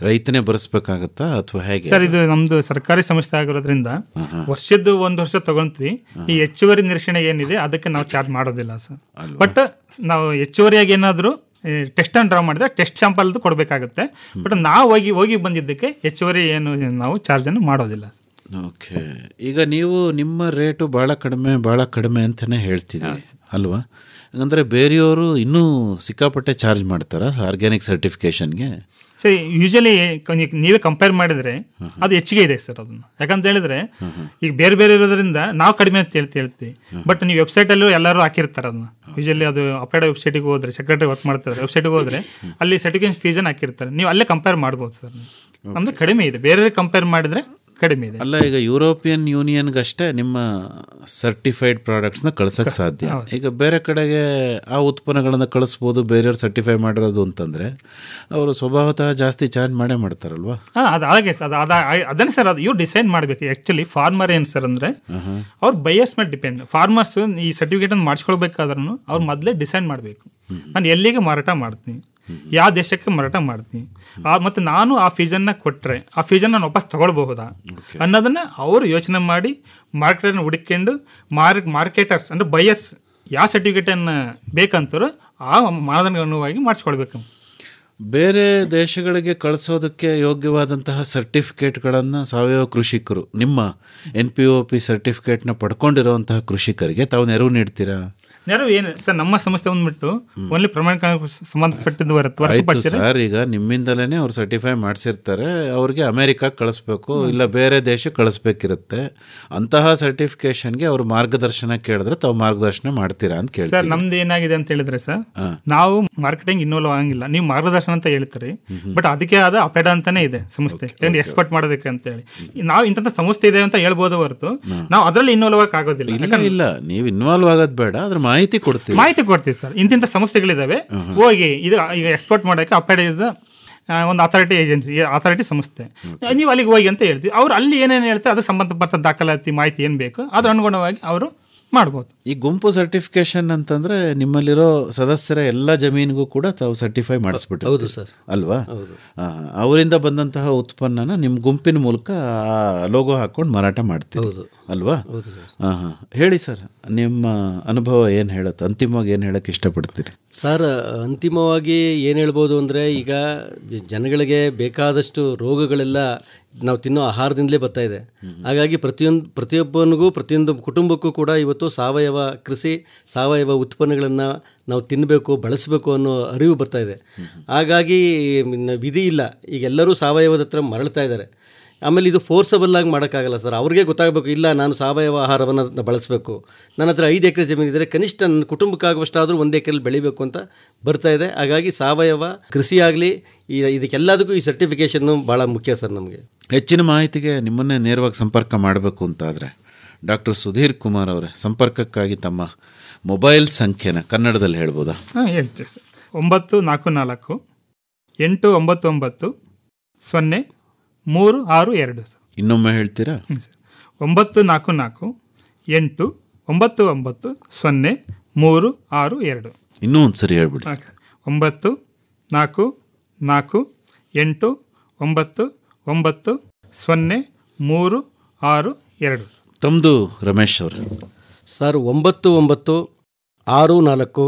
ರೈತನೇ ಭರಿಸ್ಬೇಕಾಗತ್ತಾ ಅಥವಾ ಹೇಗೆ? ಸರ್, ಇದು ನಮ್ದು ಸರ್ಕಾರಿ ಸಂಸ್ಥೆ ಆಗಿರೋದ್ರಿಂದ ವರ್ಷದ್ದು 1 ವರ್ಷ ತಗೊಂತೀವಿ. ಈ ಹೆಚ್ಚುವರಿ ನಿರೀಕ್ಷಣೆ ಏನಿದೆ ಅದಕ್ಕೆ ನಾವು ಚಾರ್ಜ್ ಮಾಡೋದಿಲ್ಲ ಸರ್. ಬಟ್ ನಾವು ಹೆಚ್ಚುವರಿಯಾಗಿ ಏನಾದರೂ ಟೆಸ್ಟ್ ಅನ್ನು ಡ್ರಾ ಮಾಡಿದ್ರೆ ಟೆಸ್ಟ್ ಸ್ಯಾಂಪಲ್ದು ಕೊಡಬೇಕಾಗುತ್ತೆ. ಬಟ್ ನಾವು ಹೋಗಿ ಬಂದಿದ್ದಕ್ಕೆ ಹೆಚ್ಚುವರಿ ಏನು ನಾವು ಚಾರ್ಜನ್ನು ಮಾಡೋದಿಲ್ಲ. ಓಕೆ, ಈಗ ನೀವು ನಿಮ್ಮ ರೇಟು ಭಾಳ ಕಡಿಮೆ ಅಂತಲೇ ಹೇಳ್ತಿದ್ದೀರಿ ಅಲ್ವಾ? ಅಂದರೆ ಬೇರೆಯವರು ಇನ್ನೂ ಸಿಕ್ಕಾಪಟ್ಟೆ ಚಾರ್ಜ್ ಮಾಡ್ತಾರಾ ಆರ್ಗ್ಯಾನಿಕ್ ಸರ್ಟಿಫಿಕೇಷನ್ಗೆ? ಸರಿ, ಯೂಶಲಿ ನೀವೇ ಕಂಪೇರ್ ಮಾಡಿದರೆ ಅದು ಹೆಚ್ಚಿಗೆ ಇದೆ ಸರ್. ಅದನ್ನು ಯಾಕಂತ ಹೇಳಿದ್ರೆ ಈಗ ಬೇರೆ ಇರೋದ್ರಿಂದ ನಾವು ಕಡಿಮೆ ಅಂತ ಹೇಳ್ತೀವಿ. ಬಟ್ ನೀವು ವೆಬ್ಸೈಟಲ್ಲೂ ಎಲ್ಲರೂ ಹಾಕಿರ್ತಾರೆ ಅದನ್ನ. ಯೂಶಲಿ ಅದು ಅಪೇಡ ವೆಬ್ಸೈಟಿಗೆ ಹೋದರೆ, ಸೆಕ್ರೆಟರಿ ವರ್ಕ್ ಮಾಡ್ತಾರೆ ವೆಬ್ಸೈಟಿಗೆ ಹೋದರೆ ಅಲ್ಲಿ ಸರ್ಟಿಫಿಕೇಷನ್ ಫೀಸನ್ನು ಹಾಕಿರ್ತಾರೆ. ನೀವು ಅಲ್ಲೇ ಕಂಪೇರ್ ಮಾಡ್ಬೋದು ಸರ್. ಅಂದರೆ ಕಡಿಮೆ ಇದೆ, ಬೇರೆ ಕಂಪೇರ್ ಮಾಡಿದರೆ ಕಡಿಮೆ ಇದೆ. ಅಲ್ಲ, ಈಗ ಯುರೋಪಿಯನ್ ಯೂನಿಯನ್ಗಷ್ಟೇ ನಿಮ್ಮ ಸರ್ಟಿಫೈಡ್ ಪ್ರಾಡಕ್ಟ್ಸ್ನ ಕಳ್ಸೋಕ್ಕೆ ಸಾಧ್ಯ. ಈಗ ಬೇರೆ ಕಡೆಗೆ ಆ ಉತ್ಪನ್ನಗಳನ್ನು ಕಳಿಸ್ಬೋದು, ಬೇರೆಯವ್ರು ಸರ್ಟಿಫೈ ಮಾಡಿರೋದು ಅಂತಂದರೆ ಅವರು ಸ್ವಭಾವತಃ ಜಾಸ್ತಿ ಚಾರ್ಜ್ ಮಾಡ್ತಾರಲ್ವಾ? ಅದು ಹಾಗೆ ಸರ್. ಅದನ್ನೇ ಸರ್, ಅದು ಇವ್ರು ಡಿಸೈಡ್ ಮಾಡಬೇಕು. ಆ್ಯಕ್ಚುಲಿ ಫಾರ್ಮರ್ ಏನು ಸರ್ ಅಂದರೆ ಅವ್ರ ಬಯರ್ಸ್ ಮೇಲೆ ಡಿಪೆಂಡ್. ಫಾರ್ಮರ್ಸ್ ಈ ಸರ್ಟಿಫಿಕೇಟನ್ನು ಮಾಡಿಸ್ಕೊಳ್ಬೇಕಾದ್ರೂ ಅವ್ರು ಮೊದಲೇ ಡಿಸೈಡ್ ಮಾಡಬೇಕು, ನಾನು ಎಲ್ಲಿಗೆ ಮಾರಾಟ ಮಾಡ್ತೀನಿ, ಯಾವ ದೇಶಕ್ಕೆ ಮಾರಾಟ ಮಾಡ್ತೀನಿ, ಮತ್ತು ನಾನು ಆ ಫೀಸನ್ನು ಕೊಟ್ಟರೆ ಆ ಫೀಸನ್ನು ನಾನು ವಾಪಸ್ ತಗೊಳ್ಬಹುದಾ ಅನ್ನೋದನ್ನು ಅವರು ಯೋಚನೆ ಮಾಡಿ ಮಾರ್ಕೆಟನ್ನು ಹುಡುಕೊಂಡು ಮಾರ್ಕೆಟರ್ಸ್ ಅಂದರೆ ಬಯರ್ಸ್ ಯಾವ ಸರ್ಟಿಫಿಕೇಟನ್ನು ಬೇಕಂತಾರೋ ಆ ಮಾನದಂಡವಾಗಿ ಮಾಡಿಸ್ಕೊಳ್ಬೇಕು. ಬೇರೆ ದೇಶಗಳಿಗೆ ಕಳಿಸೋದಕ್ಕೆ ಯೋಗ್ಯವಾದಂತಹ ಸರ್ಟಿಫಿಕೇಟ್ಗಳನ್ನು ಸಾವಯವ ಕೃಷಿಕರು, ನಿಮ್ಮ NPOP ಸರ್ಟಿಫಿಕೇಟ್ನ ಪಡ್ಕೊಂಡಿರೋಂತಹ ಕೃಷಿಕರಿಗೆ ತಾವು ನೆರವು ನೀಡ್ತೀರಾ? ನೆರವು ಏನು ಸರ್, ನಮ್ಮ ಸಂಸ್ಥೆ ಬಂದ್ಬಿಟ್ಟು ಓನ್ಲಿ ಪ್ರಮಾಣೀಕರಣಕ್ಕೆ ಸಂಬಂಧಪಟ್ಟಿದ್ದು ಸರ್. ಈಗ ನಿಮ್ಮಿಂದಲೇ ಅವ್ರು ಸರ್ಟಿಫೈ ಮಾಡಿಸಿರ್ತಾರೆ, ಅವ್ರಿಗೆ ಅಮೆರಿಕಕ್ಕೆ ಕಳಿಸ್ಬೇಕು, ಇಲ್ಲ ಬೇರೆ ದೇಶಕ್ಕೆ ಕಳಿಸ್ಬೇಕಿರುತ್ತೆ. ಅಂತಹ ಸರ್ಟಿಫಿಕೇಶನ್ಗೆ ಅವ್ರು ಮಾರ್ಗದರ್ಶನ ಕೇಳಿದ್ರೆ ತಾವು ಮಾರ್ಗದರ್ಶನ ಮಾಡ್ತೀರಾ ಅಂತ ಕೇಳಿ. ಸರ್, ನಮ್ದು ಏನಾಗಿದೆ ಅಂತ ಹೇಳಿದ್ರೆ ಸರ್, ನಾವು ಮಾರ್ಕೆಟಿಂಗ್ ಇನ್ವಾಲ್ವ್ ಆಗಂಗಿಲ್ಲ. ನೀವು ಮಾರ್ಗದರ್ಶನ ಅಂತ ಹೇಳ್ತೀರಿ, ಬಟ್ ಅದಕ್ಕೆ ಆದ ಅಪೇಡ ಅಂತಾನೆ ಇದೆ ಸಂಸ್ಥೆ, ಎಕ್ಸ್ಪರ್ಟ್ ಮಾಡೋದಕ್ಕೆ ಅಂತ ಹೇಳಿ. ನಾವು ಇಂಥ ಸಂಸ್ಥೆ ಇದೆ ಅಂತ ಹೇಳ್ಬೋದು ಹೊರತು ನಾವು ಅದರಲ್ಲಿ ಇನ್ವಾಲ್ವ್ ಆಗಕ್ಕೆ ಆಗೋದಿಲ್ಲ. ಇಲ್ಲ, ನೀವು ಇನ್ವಾಲ್ವ್ ಆಗೋದು ಬೇಡ, ಅದ್ರ ಮಾಹಿತಿ ಕೊಡ್ತೀವಿ ಸರ್. ಇಂಥ ಸಂಸ್ಥೆಗಳಿದಾವೆ, ಹೋಗಿ ಇದು ಈಗ ಎಕ್ಸ್ಪೋರ್ಟ್ ಮಾಡೋಕ್ಕೆ ಅಪೇಡ ಇಸ್ ಒಂದು ಅಥಾರಿಟಿ ಸಂಸ್ಥೆ, ನೀವು ಅಲ್ಲಿಗೆ ಹೋಗಿ ಅಂತ ಹೇಳ್ತೀವಿ. ಅವ್ರು ಅಲ್ಲಿ ಏನೇನು ಹೇಳ್ತಾರೆ ಅದು ಸಂಬಂಧಪಟ್ಟ ದಾಖಲಾತಿ ಮಾಹಿತಿ ಏನು ಬೇಕು ಅದ್ರ ಅನುಗುಣವಾಗಿ ಅವರು ಮಾಡ್ಬೋದು. ಈ ಗುಂಪು ಸರ್ಟಿಫಿಕೇಶನ್ ಅಂತಂದ್ರೆ ನಿಮ್ಮಲ್ಲಿರೋ ಸದಸ್ಯರ ಎಲ್ಲ ಜಮೀನಿಗೂ ಕೂಡ ತಾವು ಸರ್ಟಿಫೈ ಮಾಡಿಸ್ಬಿಟ್ಟು. ಹೌದು ಸರ್, ಅಲ್ವಾ? ಅವರಿಂದ ಬಂದಂತಹ ಉತ್ಪನ್ನನ ನಿಮ್ಮ ಗುಂಪಿನ ಮೂಲಕ ಲೋಗೋ ಹಾಕೊಂಡು ಮಾರಾಟ ಮಾಡ್ತೀವಿ ಅಲ್ವಾ? ಹೇಳಿ ಸರ್, ನಿಮ್ಮ ಅನುಭವ ಏನು ಹೇಳುತ್ತೆ? ಅಂತಿಮವಾಗಿ ಏನು ಹೇಳಕ್ಕೆ ಇಷ್ಟಪಡ್ತೀರಿ ಸರ್? ಅಂತಿಮವಾಗಿ ಏನು ಹೇಳ್ಬೋದು ಅಂದರೆ, ಈಗ ಜನಗಳಿಗೆ ಬೇಕಾದಷ್ಟು ರೋಗಗಳೆಲ್ಲ ನಾವು ತಿನ್ನೋ ಆಹಾರದಿಂದಲೇ ಬರ್ತಾ ಇದೆ. ಹಾಗಾಗಿ ಪ್ರತಿಯೊಬ್ಬನಿಗೂ ಪ್ರತಿಯೊಂದು ಕುಟುಂಬಕ್ಕೂ ಕೂಡ ಇವತ್ತು ಸಾವಯವ ಕೃಷಿ, ಸಾವಯವ ಉತ್ಪನ್ನಗಳನ್ನು ನಾವು ತಿನ್ನಬೇಕು, ಬಳಸಬೇಕು ಅನ್ನೋ ಅರಿವು ಬರ್ತಾ ಇದೆ. ಹಾಗಾಗಿ ವಿಧಿ ಇಲ್ಲ, ಈಗ ಎಲ್ಲರೂ ಸಾವಯವದ ಹತ್ರ ಮರಳ್ತಾ ಇದ್ದಾರೆ. ಆಮೇಲೆ ಇದು ಫೋರ್ಸಬಲ್ ಆಗಿ ಮಾಡೋಕ್ಕಾಗಲ್ಲ ಸರ್. ಅವ್ರಿಗೆ ಗೊತ್ತಾಗಬೇಕು, ಇಲ್ಲ ನಾನು ಸಾವಯವ ಆಹಾರವನ್ನು ಬಳಸಬೇಕು, ನನ್ನ ಹತ್ರ 5 ಎಕರೆ ಜಮೀನಿದ್ದರೆ ಕನಿಷ್ಠ ನನ್ನ ಕುಟುಂಬಕ್ಕಾಗುವಷ್ಟಾದರೂ 1 ಎಕರೆಯಲ್ಲಿ ಬೆಳಿಬೇಕು ಅಂತ ಬರ್ತಾ ಇದೆ. ಹಾಗಾಗಿ ಸಾವಯವ ಕೃಷಿ ಆಗಲಿ ಇದಕ್ಕೆಲ್ಲದಕ್ಕೂ ಈ ಸರ್ಟಿಫಿಕೇಷನ್ನು ಭಾಳ ಮುಖ್ಯ ಸರ್. ನಮಗೆ ಹೆಚ್ಚಿನ ಮಾಹಿತಿಗೆ ನಿಮ್ಮನ್ನೇ ನೇರವಾಗಿ ಸಂಪರ್ಕ ಮಾಡಬೇಕು ಅಂತಾದರೆ ಡಾಕ್ಟರ್ ಸುಧೀರ್ ಕುಮಾರ್ ಅವರೇ, ಸಂಪರ್ಕಕ್ಕಾಗಿ ತಮ್ಮ ಮೊಬೈಲ್ ಸಂಖ್ಯೆನ ಕನ್ನಡದಲ್ಲಿ ಹೇಳ್ಬೋದಾ? ಹೇಳ್ತೀವಿ ಸರ್. 944 899 0362. ಇನ್ನೊಮ್ಮೆ ಹೇಳ್ತೀರಾ? 944 899 0362. ಇನ್ನೂ ಒಂದು ಸರಿ ಹೇಳ್ಬಿಡಿ. 944 899 0362. ತಮ್ಮದು ರಮೇಶ್ ಅವರು? ಸರ್ 9964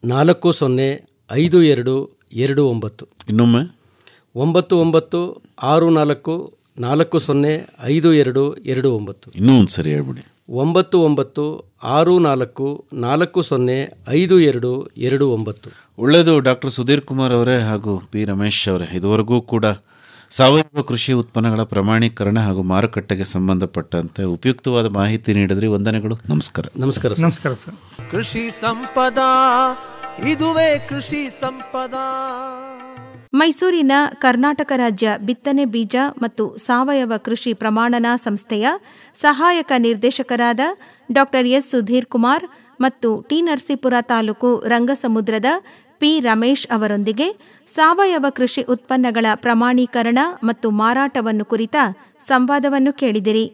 99645229. ಇನ್ನೊಮ್ಮೆ 9964540229. ಇನ್ನೂ ಒಂದು ಸರಿ ಹೇಳ್ಬಿಡಿ. 9964540229. ಒಳ್ಳೆಯದು ಡಾಕ್ಟರ್ ಸುಧೀರ್ ಕುಮಾರ್ ಅವರೇ ಹಾಗೂ ಪಿ ರಮೇಶ್ ಅವರೇ, ಇದುವರೆಗೂ ಕೂಡ ಸಾವಯವ ಕೃಷಿ ಉತ್ಪನ್ನಗಳ ಪ್ರಮಾಣೀಕರಣ ಹಾಗೂ ಮಾರುಕಟ್ಟೆಗೆ ಸಂಬಂಧಪಟ್ಟಂತೆ ಉಪಯುಕ್ತವಾದ ಮಾಹಿತಿ ನೀಡಿದ್ರಿ. ವಂದನೆಗಳು. ನಮಸ್ಕಾರ. ನಮಸ್ಕಾರ ಸರ್. ಕೃಷಿ ಸಂಪದಾ, ಇದುವೇ ಕೃಷಿ ಸಂಪದಾ. ಮೈಸೂರಿನ ಕರ್ನಾಟಕ ರಾಜ್ಯ ಬಿತ್ತನೆ ಬೀಜ ಮತ್ತು ಸಾವಯವ ಕೃಷಿ ಪ್ರಮಾಣನಾ ಸಂಸ್ಥೆಯ ಸಹಾಯಕ ನಿರ್ದೇಶಕರಾದ ಡಾ ಎಸ್ ಸುಧೀರ್ ಕುಮಾರ್ ಮತ್ತು ಟಿ ನರಸೀಪುರ ತಾಲೂಕು ರಂಗಸಮುದ್ರದ ಪಿ ರಮೇಶ್ ಅವರೊಂದಿಗೆ ಸಾವಯವ ಕೃಷಿ ಉತ್ಪನ್ನಗಳ ಪ್ರಮಾಣೀಕರಣ ಮತ್ತು ಮಾರಾಟವನ್ನು ಕುರಿತ ಸಂವಾದವನ್ನು ಕೇಳಿದಿರಿ.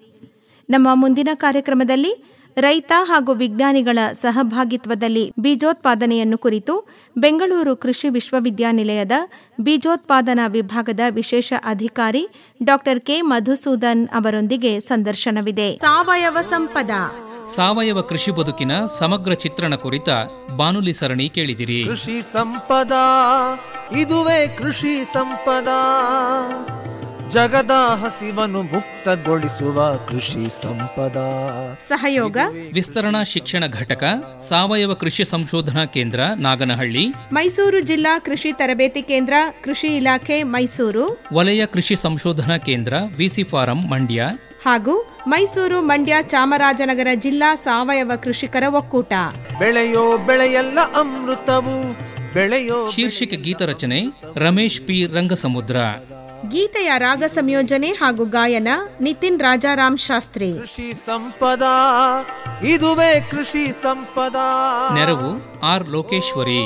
ನಮ್ಮ ಮುಂದಿನ ಕಾರ್ಯಕ್ರಮದಲ್ಲಿ ರೈತ ಹಾಗೂ ವಿಜ್ಞಾನಿಗಳ ಸಹಭಾಗಿತ್ವದಲ್ಲಿ ಬೀಜೋತ್ಪಾದನೆಯನ್ನು ಕುರಿತು ಬೆಂಗಳೂರು ಕೃಷಿ ವಿಶ್ವವಿದ್ಯಾನಿಲಯದ ಬೀಜೋತ್ಪಾದನಾ ವಿಭಾಗದ ವಿಶೇಷ ಅಧಿಕಾರಿ ಡಾ ಕೆ ಮಧುಸೂದನ್ ಅವರೊಂದಿಗೆ ಸಂದರ್ಶನವಿದೆ. ಸಾವಯವ ಸಂಪದ, ಸಾವಯವ ಕೃಷಿ ಬದುಕಿನ ಸಮಗ್ರ ಚಿತ್ರಣ ಕುರಿತ ಬಾನುಲಿ ಸರಣಿ ಕೇಳಿದಿರಿ. ಕೃಷಿ ಸಂಪದಾ, ಇದುವೇ ಕೃಷಿ ಸಂಪದಾ. ಜಗದ ಹಸಿವನ್ನು ಮುಕ್ತಗೊಳಿಸುವ ಕೃಷಿ ಸಂಪದಾ. ಸಹಯೋಗ ವಿಸ್ತರಣಾ ಶಿಕ್ಷಣ ಘಟಕ, ಸಾವಯವ ಕೃಷಿ ಸಂಶೋಧನಾ ಕೇಂದ್ರ ನಾಗನಹಳ್ಳಿ, ಮೈಸೂರು ಜಿಲ್ಲಾ ಕೃಷಿ ತರಬೇತಿ ಕೇಂದ್ರ, ಕೃಷಿ ಇಲಾಖೆ ಮೈಸೂರು, ವಲಯ ಕೃಷಿ ಸಂಶೋಧನಾ ಕೇಂದ್ರ ವಿಸಿ ಫಾರಂ ಮಂಡ್ಯ ಹಾಗೂ ಮೈಸೂರು ಮಂಡ್ಯ ಚಾಮರಾಜನಗರ ಜಿಲ್ಲಾ ಸಾವಯವ ಕೃಷಿಕರ ಒಕ್ಕೂಟ. ಬೆಳೆಯೋ ಬೆಳೆಯಲ್ಲ ಅಮೃತವು, ಬೆಳೆಯೋ. ಶೀರ್ಷಿಕೆ ಗೀತರಚನೆ ರಮೇಶ್ ಪಿ ರಂಗಸಮುದ್ರ. ಗೀತೆಯ ರಾಗ ಸಂಯೋಜನೆ ಹಾಗೂ ಗಾಯನ ನಿತಿನ್ ರಾಜಾರಾಮ್ ಶಾಸ್ತ್ರಿ. ಕೃಷಿ ಸಂಪದಾ, ಇದುವೇ ಕೃಷಿ ಸಂಪದಾ. ನೆರವು ಆರ್ ಲೋಕೇಶ್ವರಿ.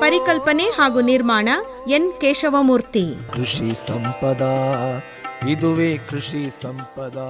ಪರಿಕಲ್ಪನೆ ಹಾಗೂ ನಿರ್ಮಾಣ ಎನ್ ಕೇಶವಮೂರ್ತಿ. ಕೃಷಿ ಸಂಪದಾ, ಇದುವೇ ಕೃಷಿ ಸಂಪದಾ.